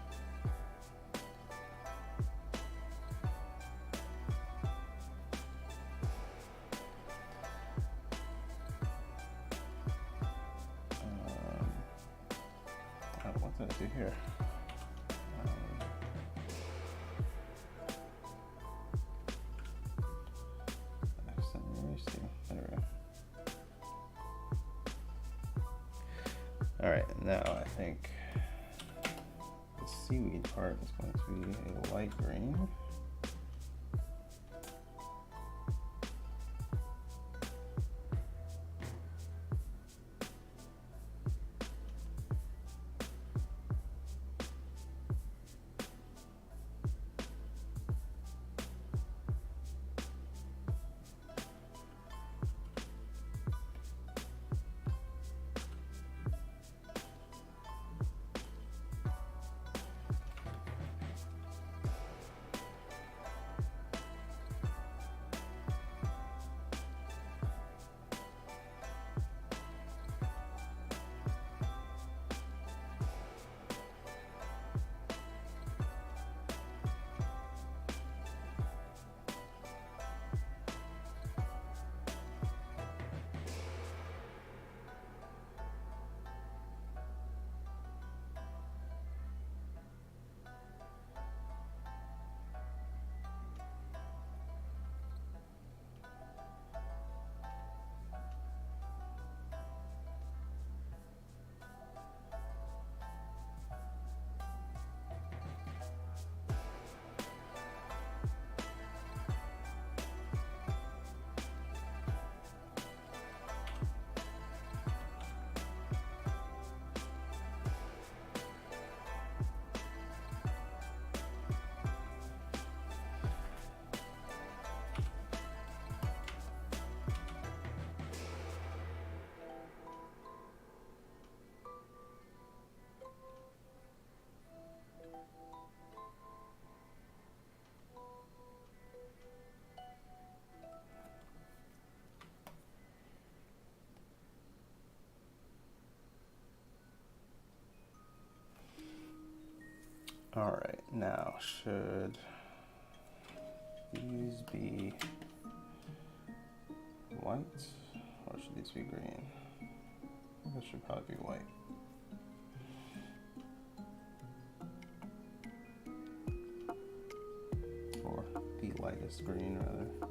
let's do here. Accidentally erased you. There we go. Alright, now I think the seaweed part is going to be a light green. Alright, now should these be white or should these be green? This should probably be white. Or the lightest green rather.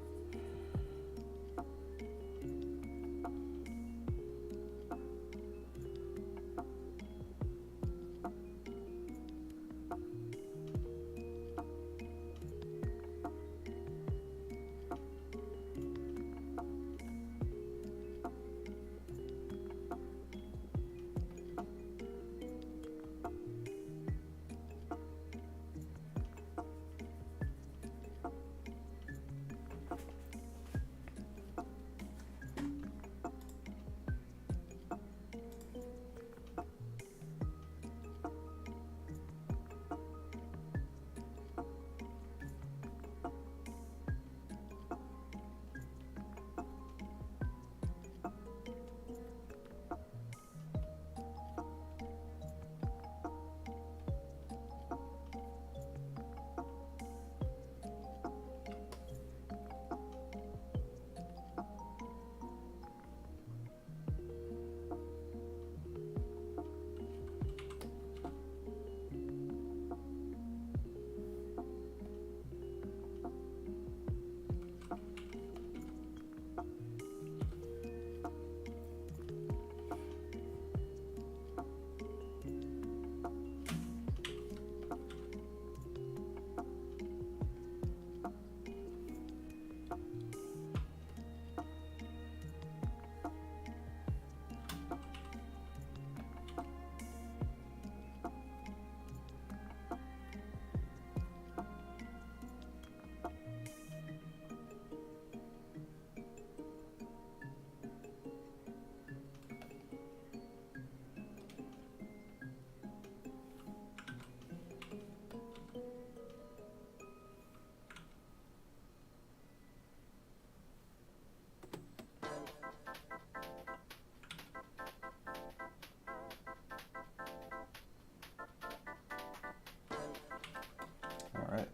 Alright.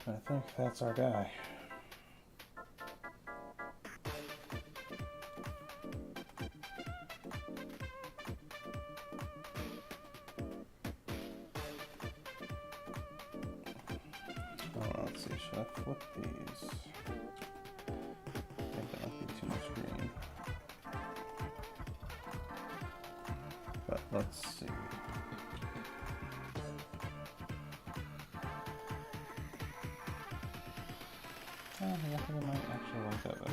I think that's our guy. see, should I flip these? I think that might be too much green. But let's see. I think I might actually like that better.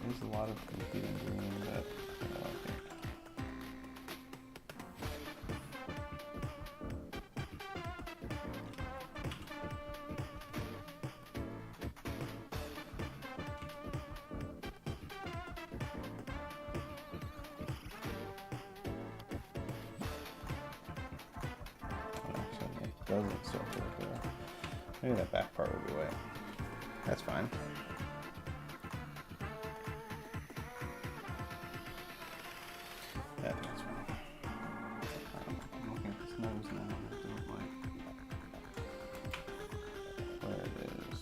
There's a lot of competing green that I like it. Actually, it doesn't start right there. Maybe that back part will be white. That's fine. Yeah, that's fine. I'm looking at this nose now. I don't like where it is.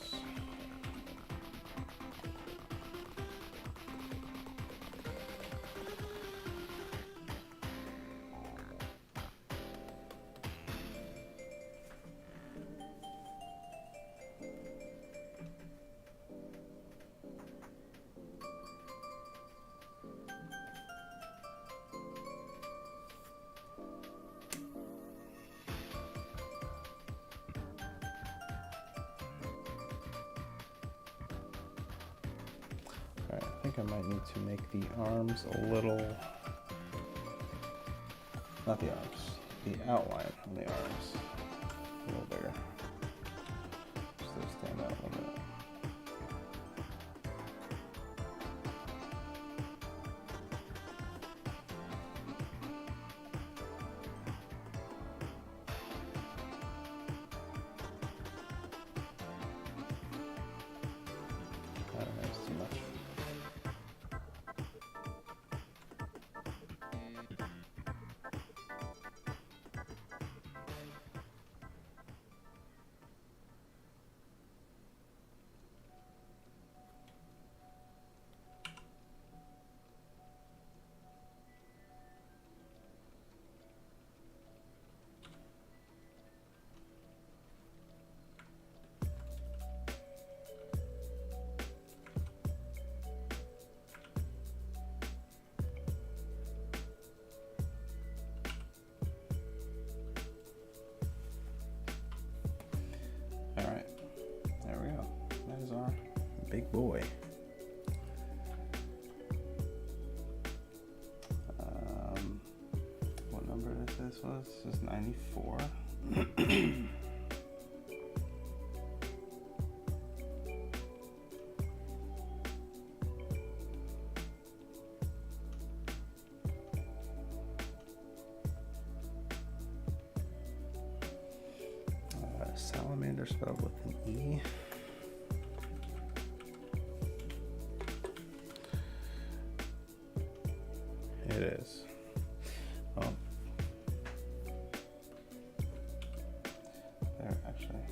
Alright, I think I might need to make the arms a little, not the arms, the outline on the arms a little bigger. Just to stand out a little bit. I don't know, it's too much. Alright, there we go. That is our big boy. What number this was? This is 94. Salamander spelled with an E. It is. Oh. They're actually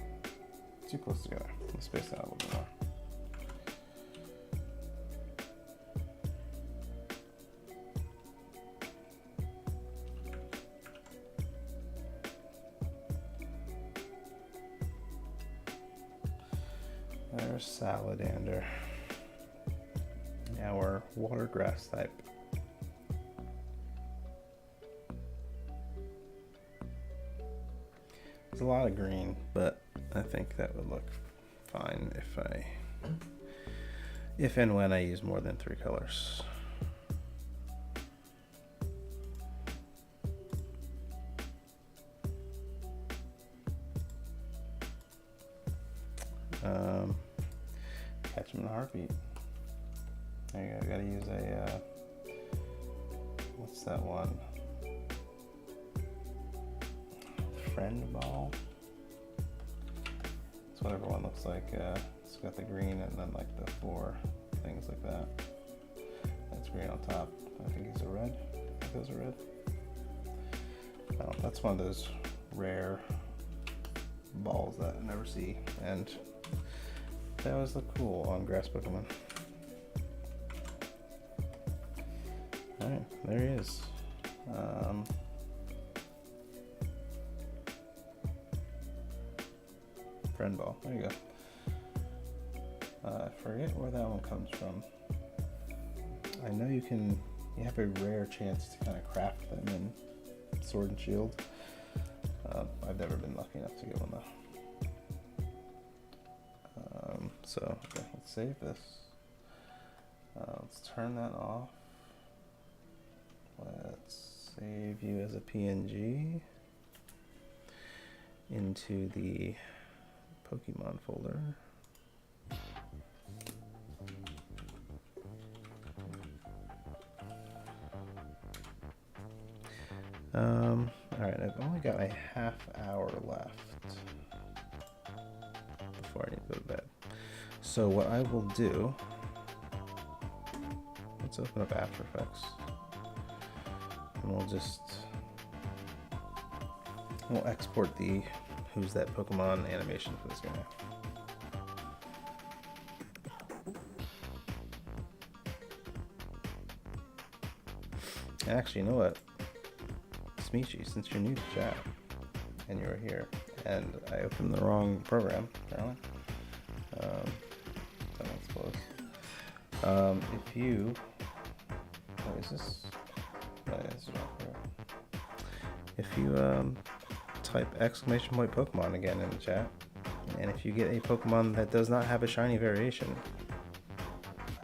too close together. Let's space that out a little bit more. There's Salamander. Our water grass type. There's a lot of green, but I think that would look fine if and when I use more than 3 colors. Catch 'em in a heartbeat. There you go. I gotta use a what's that one? Friend ball. It's what everyone looks like. It's got the green and then like the 4 things like that. That's green on top. I think these are red. I think those are red. Oh, that's one of those rare balls that I never see, and they always look cool on grass Pokemon. Alright, there he is. Friend ball. There you go. I forget where that one comes from. I know you have a rare chance to kind of craft them in Sword and Shield. I've never been lucky enough to get one though. So okay, let's save this. Let's turn that off. Let's save you as a PNG into the Pokemon folder. Alright, I've only got a half hour left before I need to go to bed. So what I will do, let's open up After Effects, and we'll export the Who's That Pokemon animation for this guy. Actually, you know what? Smeechy, since you're new to chat and you're here, and I opened the wrong program, apparently. That's close. If you, what is this? Oh, yeah, this is right here. If you type exclamation point Pokemon again in the chat, and if you get a Pokemon that does not have a shiny variation,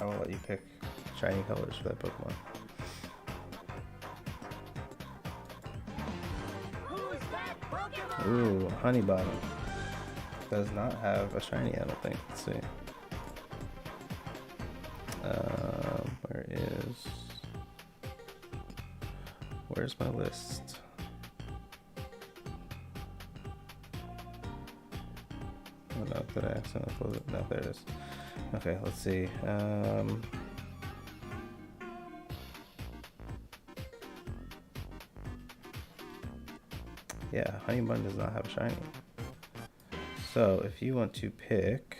I will let you pick shiny colors for that Pokemon. Who's that Pokemon? Ooh, Honeybottom. Does not have a shiny, I don't think. Let's see. Where's my list? Oh no, did I accidentally close it? No, there it is. Okay, let's see. Yeah, Honeybun does not have a shiny. So if you want to pick,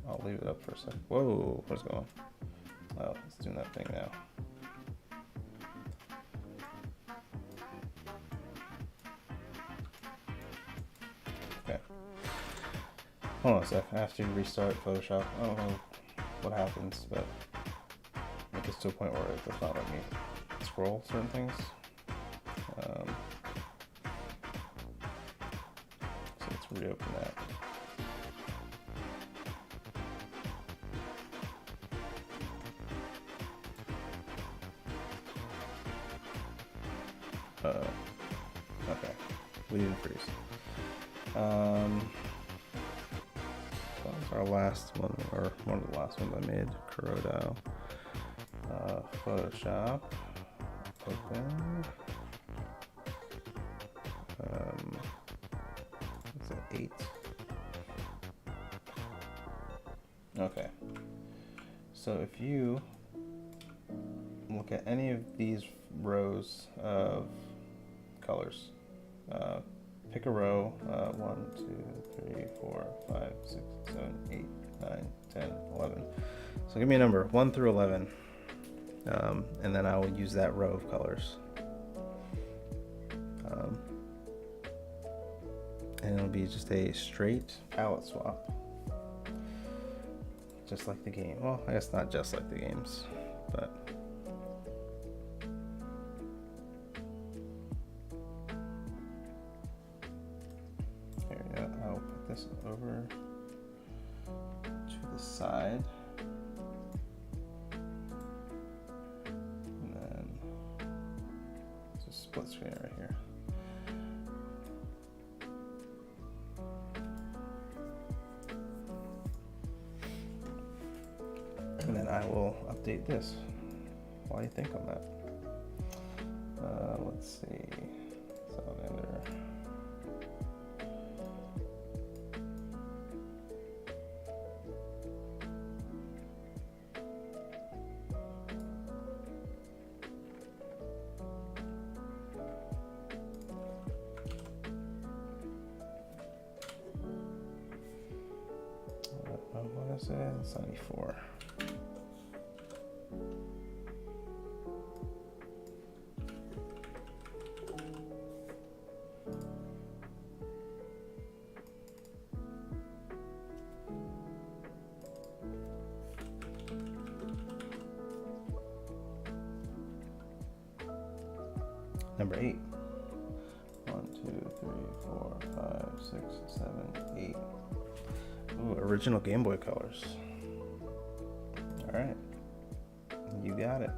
I'll leave it up for a sec. Whoa, what's going on? Oh, it's doing that thing now. Okay. Hold on a sec. I have to restart Photoshop. I don't know what happens, but it gets to a point where it does not let me scroll certain things. So let's reopen that. Okay. We didn't freeze. That was our last one, or one of the last ones I made. Kurodo. Photoshop. Open. What's that? 8. Okay. So if you look at any of these rows of colors, pick a row, 1, 2, 3, 4, 5, 6, 7, 8, 9, 10, 11. So give me a number, 1 through 11, and then I will use that row of colors. And it'll be just a straight palette swap. Just like the game. Well, I guess not just like the games, but here we go. I'll put this over to the side. And then it's a split screen right here. And then I will update this. What do you think on that? Let's see. Salamander. What is it? 74. Number 8. 1, 2, 3, 4, 5, 6, 7, 8. Ooh, original Game Boy colors. Alright. You got it.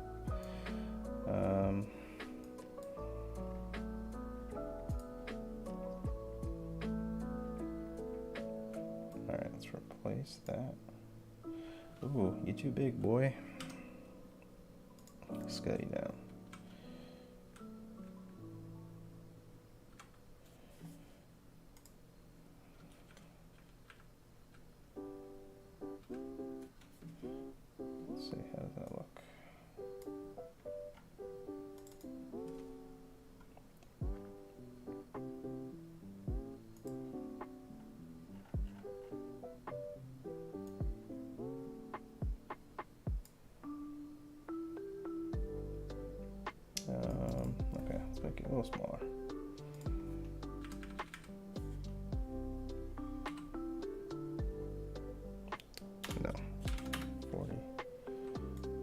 Alright, let's replace that. Ooh, you too big, boy. Scale you down. Let's see, how does that look? Okay, let's make it a little smaller. No, 40.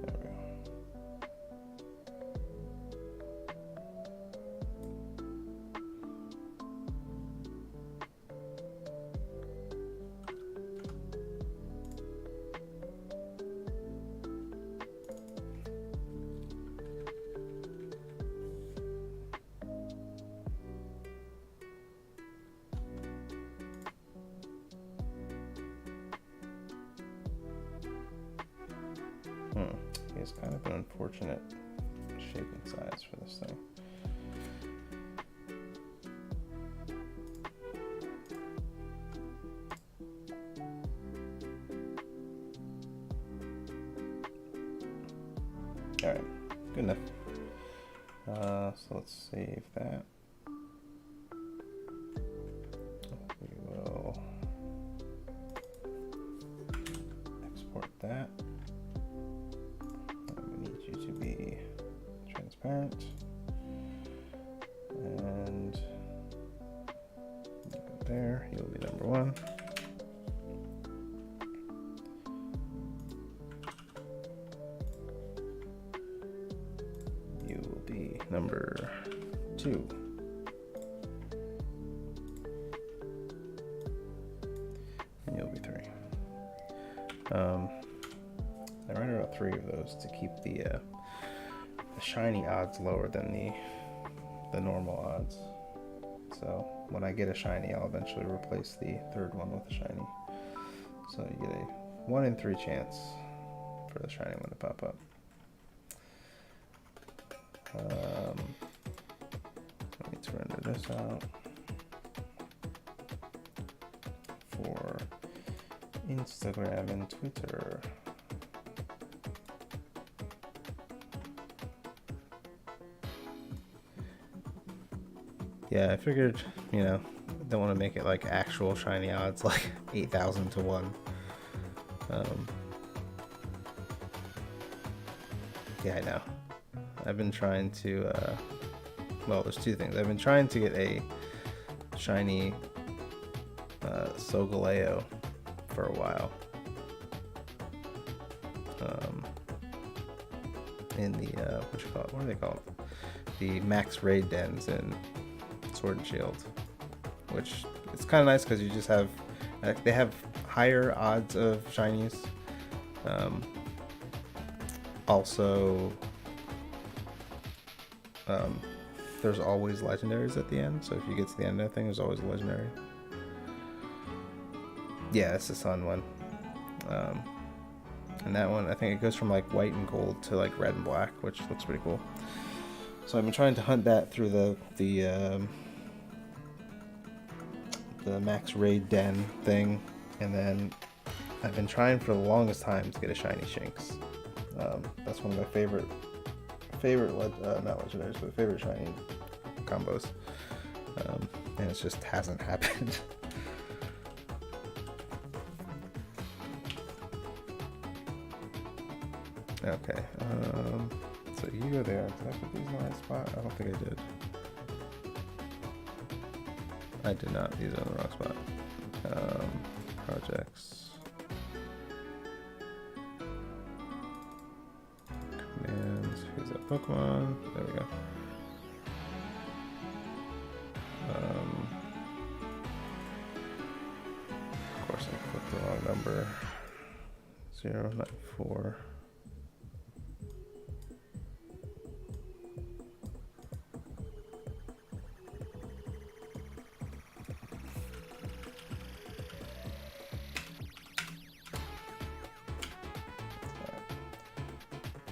There we go. It's kind of an unfortunate shape and size for this thing. Alright, good enough. So let's save that. We will export that. To be transparent, and there you'll be number 1. You will be number 2. And you'll be 3. I ran about 3 of those to keep the shiny odds lower than the normal odds. So when I get a shiny, I'll eventually replace the 3rd one with a shiny. So you get a 1 in 3 chance for the shiny one to pop up. Let me render this out for Instagram and Twitter. Yeah, I figured, don't want to make it like actual shiny odds, like 8,000 to 1. Yeah, I know. I've been trying to, well, there's 2 things. I've been trying to get a shiny Solgaleo for a while. In the, what do they call it? The max raid dens in Sword and Shield, which it's kind of nice because you just have, they have higher odds of shinies. Also, there's always legendaries at the end, so if you get to the end of that thing, there's always a legendary. Yeah, it's the sun one. And that one, I think it goes from like white and gold to like red and black, which looks pretty cool. So I've been trying to hunt that through the max raid den thing, and then I've been trying for the longest time to get a shiny Shinx. That's one of my favorite not legendaries, but favorite shiny combos, and it just hasn't happened. Okay, so you go there. Did I put these in the right spot? I don't think I did. I did not. These are in the wrong spot. Projects. Commands. Here's that Pokemon. There we go. 094.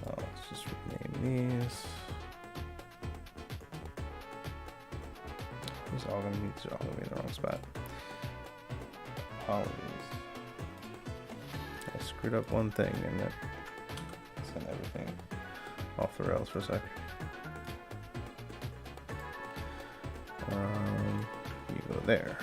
Let's just rename these. These are all gonna be in the wrong spot. Apologies. I screwed up one thing and that sent everything off the rails for a sec. You go there.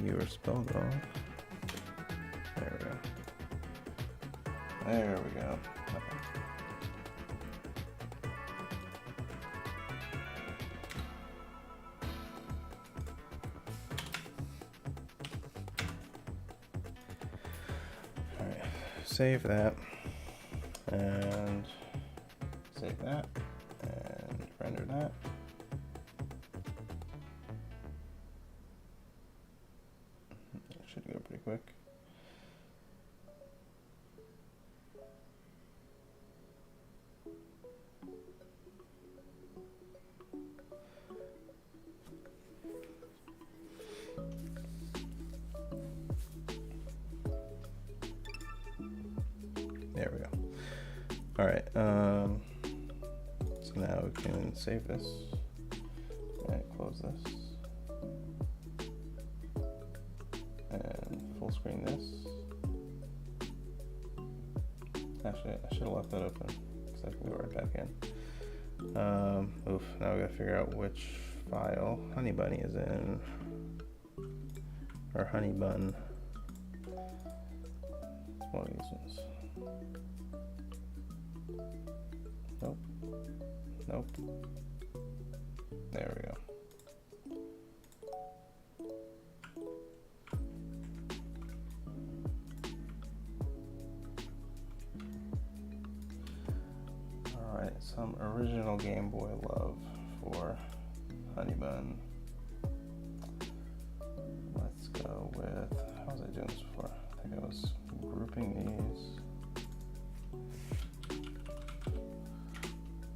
You were spelled wrong. There we go. There we go. Alright, save that. And save that. And render that. Should go pretty quick. There we go. All right. So now we can save this. And close this. And full screen this. Actually, I should have left that open because I can go right back in. Oof, now we gotta figure out which file Honey Bunny is in. Or Honey Bun. It's one of these ones. Nope. Nope. There we go. Alright, some original Game Boy love for Honey Bun. Let's go with, how was I doing this before? I think I was grouping these.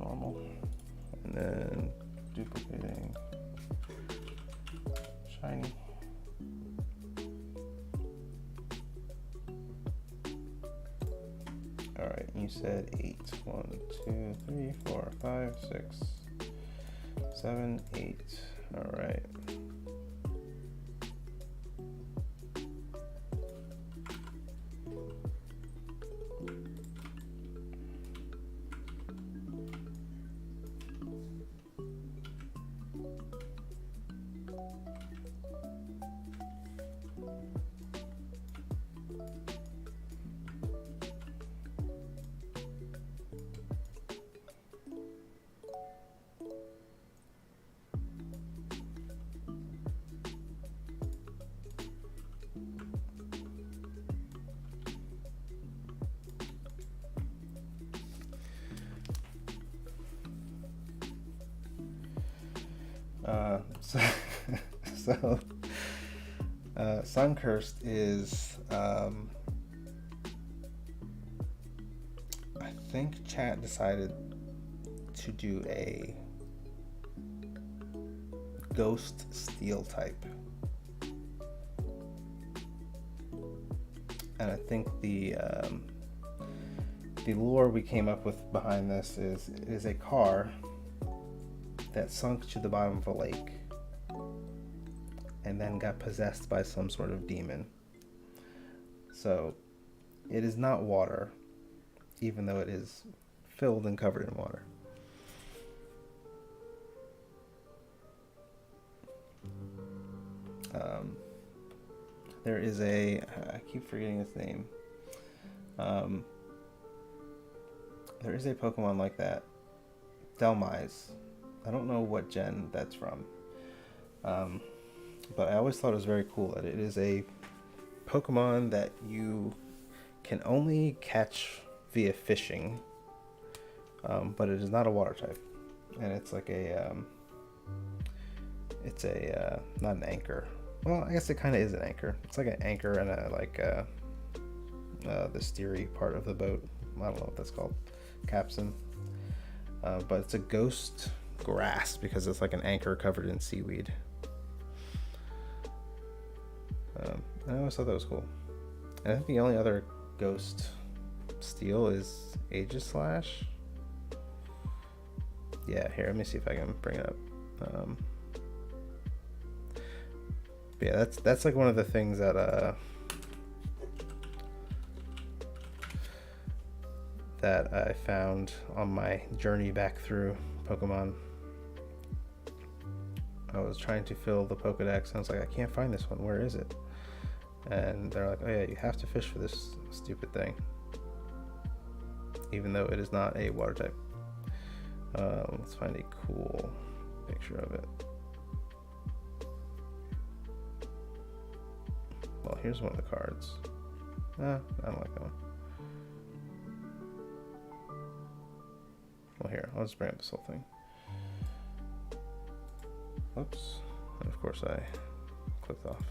Normal. And then duplicating shiny. Alright, you said 8. 1, 2, 3, 4, 5, 6, 7, 8. Alright. So Suncursed is, I think chat decided to do a ghost steel type. And I think the lore we came up with behind this is it is a car that sunk to the bottom of a lake and then got possessed by some sort of demon. So it is not water, even though it is filled and covered in water. There is I keep forgetting its name. There is a Pokemon like that, Delmise. I don't know what gen that's from, But I always thought it was very cool that it is a Pokemon that you can only catch via fishing, but it is not a water type, and it's like not an anchor. Well, I guess it kind of is an anchor. It's like an anchor and the steery part of the boat. I don't know what that's called, capstan. But it's a ghost grass because it's like an anchor covered in seaweed. I always thought that was cool. And I think the only other ghost steel is Aegislash. Yeah, here, let me see if I can bring it up. But yeah, that's like one of the things that I found on my journey back through Pokemon. I was trying to fill the Pokedex and I was like, I can't find this one, where is it? And they're like, oh yeah, you have to fish for this stupid thing, even though it is not a water type. Let's find a cool picture of it. Well, here's one of the cards. I don't like that one. Well, here, I'll just bring up this whole thing. Oops. And of course I clicked off.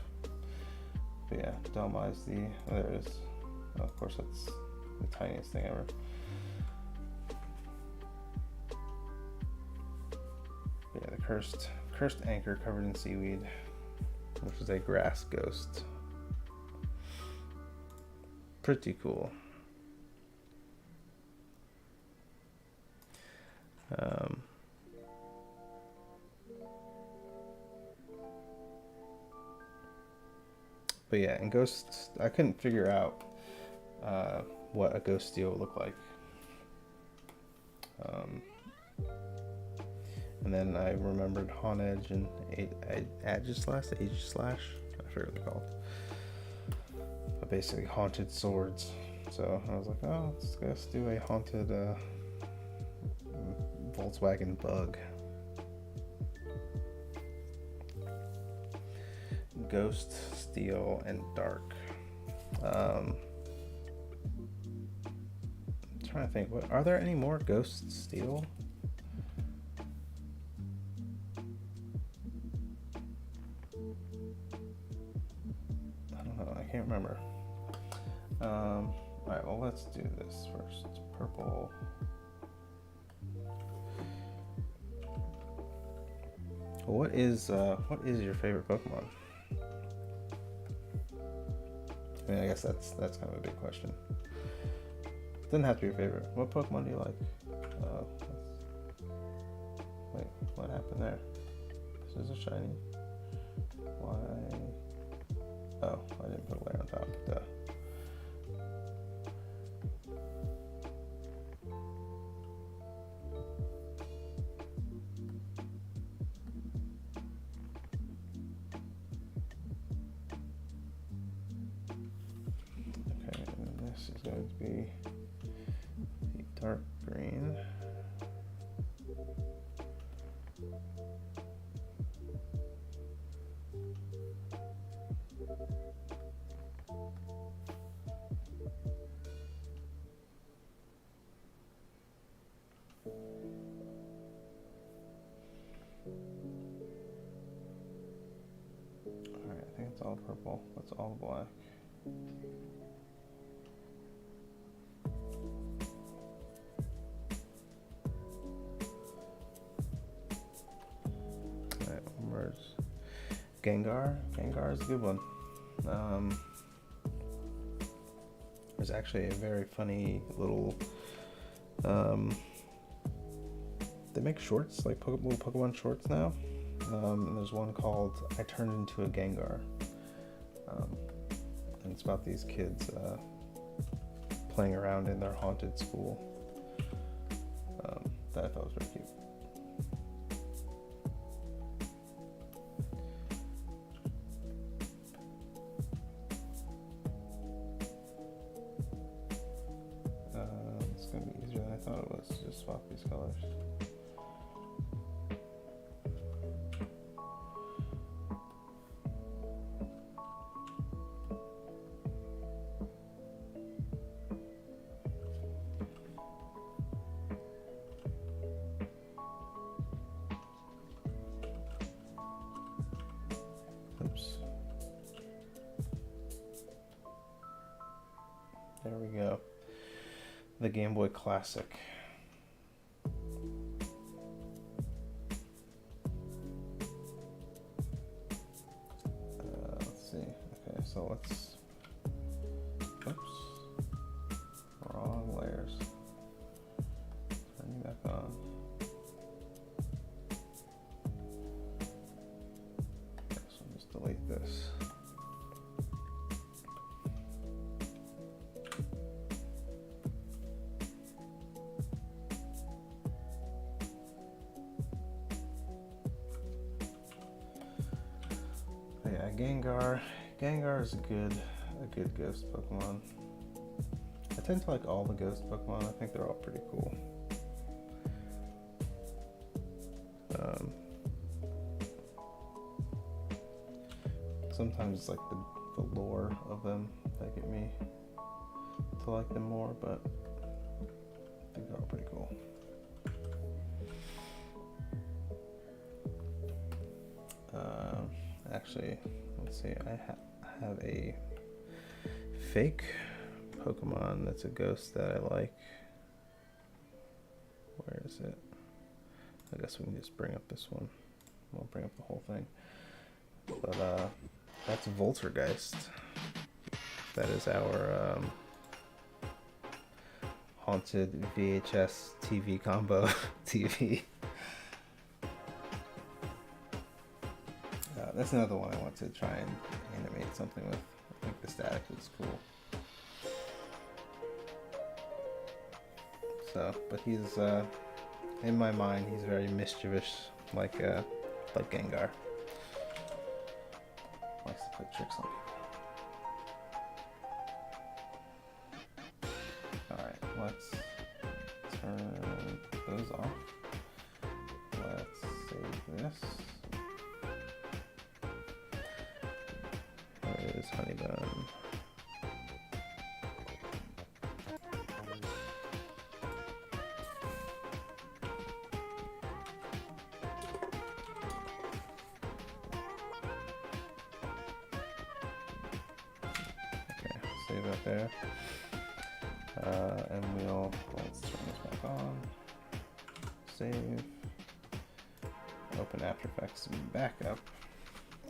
But yeah, Delma is the... Oh, there it is. Oh, of course, that's the tiniest thing ever. But yeah, the cursed anchor covered in seaweed, which is a grass ghost. Pretty cool. But yeah, and ghosts, I couldn't figure out what a ghost steel would look like. And then I remembered Haunedge and Aegislash, I forget what they're called. But basically haunted swords. So I was like, oh, let's do a haunted Volkswagen Bug. Ghost, Steel, and Dark. I'm trying to think. Are there any more Ghost Steel? I don't know. I can't remember. Alright, well, let's do this first. Purple. What is your favorite Pokemon? I mean, I guess that's kind of a big question. Doesn't have to be your favorite. What Pokemon do you like? Wait, what happened there? This is a shiny. Why? Oh, I didn't put a layer on top. Duh. This is going to be the dark green. Alright, I think it's all purple. That's all black. Gengar is a good one. There's actually a very funny little they make shorts, like little Pokemon shorts now, and there's one called I Turned Into a Gengar, and it's about these kids playing around in their haunted school. That I thought was very cute. It's going to be easier than I thought it was to just swap these colors. There we go. The Game Boy Classic. Let's see. Okay, so let's. Oops. Wrong layers. Turn you back on. Okay, so just delete this. Yeah, Gengar. Gengar is a good ghost Pokemon. I tend to like all the ghost Pokemon. I think they're all pretty cool. Sometimes it's like the lore of them that get me to like them more, but I think they're all pretty cool. Actually, let's see. I have a fake Pokemon that's a ghost that I like. Where is it? I guess we can just bring up this one. We'll bring up the whole thing. But that's Voltergeist. That is our haunted VHS TV combo TV. That's another one I want to try and animate something with. I think the static looks cool. So, but he's in my mind, he's very mischievous, like Gengar. Likes to play tricks on people. All right, let's turn those off. Let's save this. Where is Honeybun? Save that there, and let's turn this back on, save, open After Effects backup,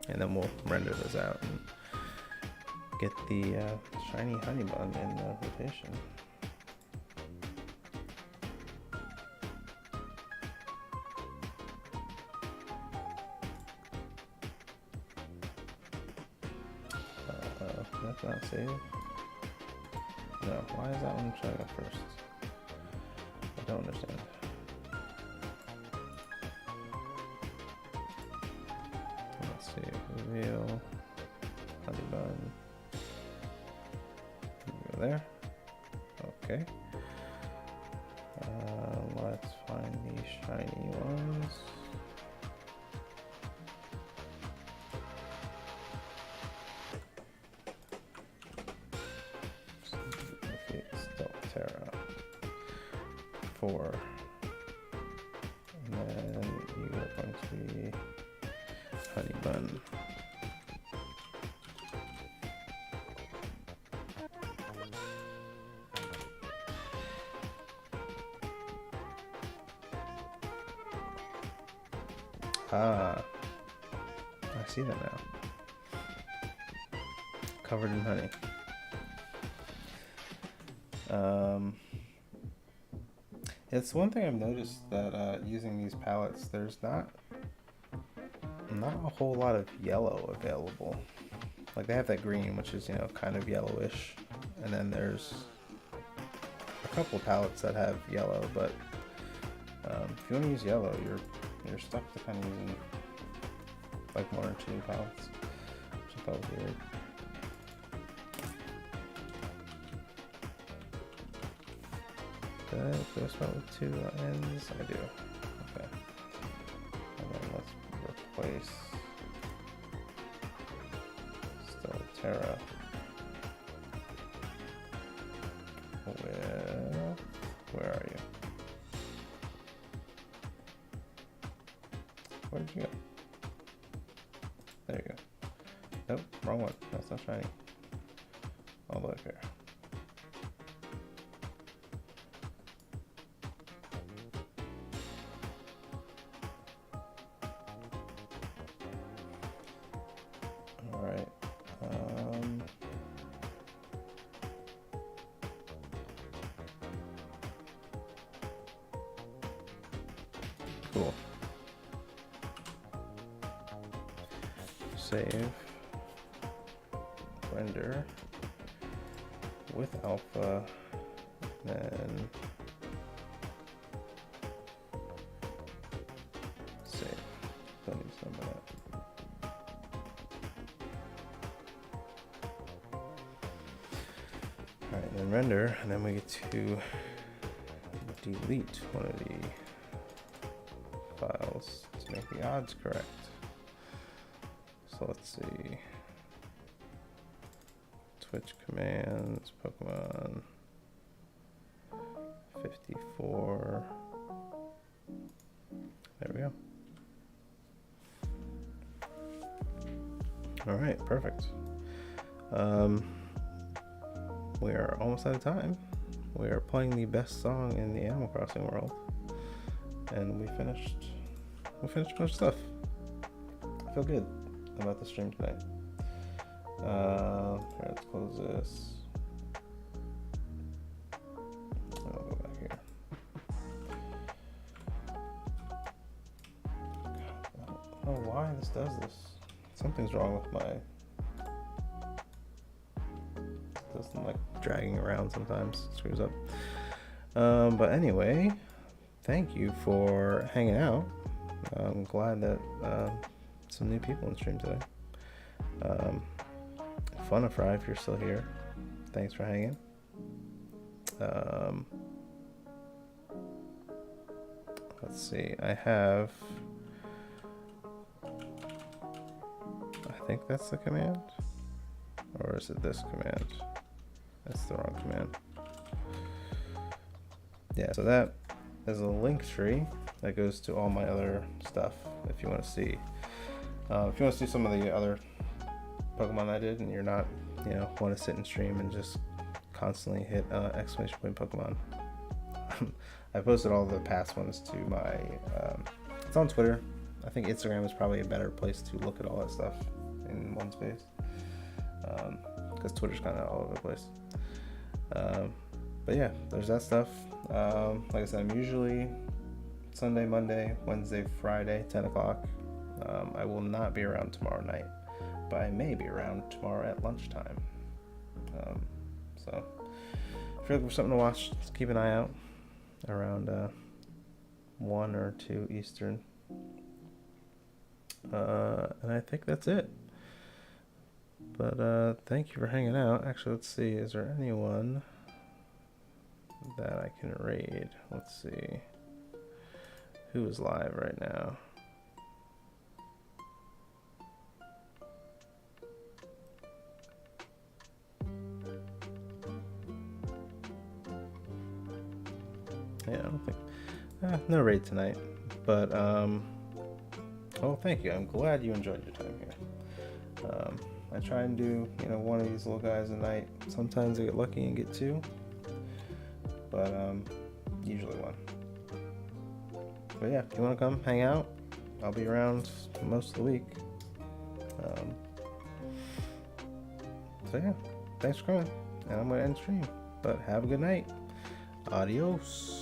and then we'll render those out and get the shiny Honeybun in rotation. That's not saved. No, why is that one showing up first? I don't understand. Let's see, reveal, Honeybun. Go there. Okay. Let's find the shiny ones. Four, and then you are going to be Honeybun. Ah, I see that now. Covered in honey. It's one thing I've noticed that using these palettes, there's not a whole lot of yellow available. Like they have that green, which is kind of yellowish, and then there's a couple of palettes that have yellow. But if you want to use yellow, you're stuck to kind of using like one or two palettes, which I thought was weird. Did I go spell with two ends? I do. Okay. And then let's replace Stellaterra with, where are you? Where did you go? There you go. Nope, wrong one. That's not shiny. All the way up here. Cool. Save. Render. With alpha. Then save. Don't need some of that. Alright, then render, and then we get to delete one of the files to make the odds correct. So let's see. Twitch commands, Pokemon 54. There we go. Alright, perfect. We are almost out of time. We are playing the best song in the Animal Crossing world. And we finished a bunch of stuff. I feel good about the stream tonight. Here, let's close this. I'll go back here. I don't know why this does this. Something's wrong with my... It doesn't like dragging around sometimes. It screws up. But anyway, thank you for hanging out. I'm glad that some new people in the stream today. Funifry, if you're still here, thanks for hanging. Let's see, I think that's the command, or is it this command? That's the wrong command. Yeah, so that is a link tree that goes to all my other stuff. If you want to see, some of the other Pokemon I did, and you're not, want to sit and stream and just constantly hit exclamation point Pokemon. I posted all the past ones to my. It's on Twitter. I think Instagram is probably a better place to look at all that stuff in one space, because Twitter's kind of all over the place. But yeah, there's that stuff. Like I said, I'm usually Sunday, Monday, Wednesday, Friday, 10 o'clock. I will not be around tomorrow night, but I may be around tomorrow at lunchtime. So if you're looking for something to watch, just keep an eye out around 1 or 2 Eastern. And I think that's it. But thank you for hanging out. Actually, let's see. Is there anyone that I can raid? Let's see. Who is live right now? Yeah, I don't think... no raid tonight. But, oh, thank you. I'm glad you enjoyed your time here. I try and do, one of these little guys a night. Sometimes I get lucky and get 2. But, usually 1. But yeah, if you want to come hang out, I'll be around most of the week. So yeah, thanks for coming. And I'm going to end stream. But have a good night. Adios.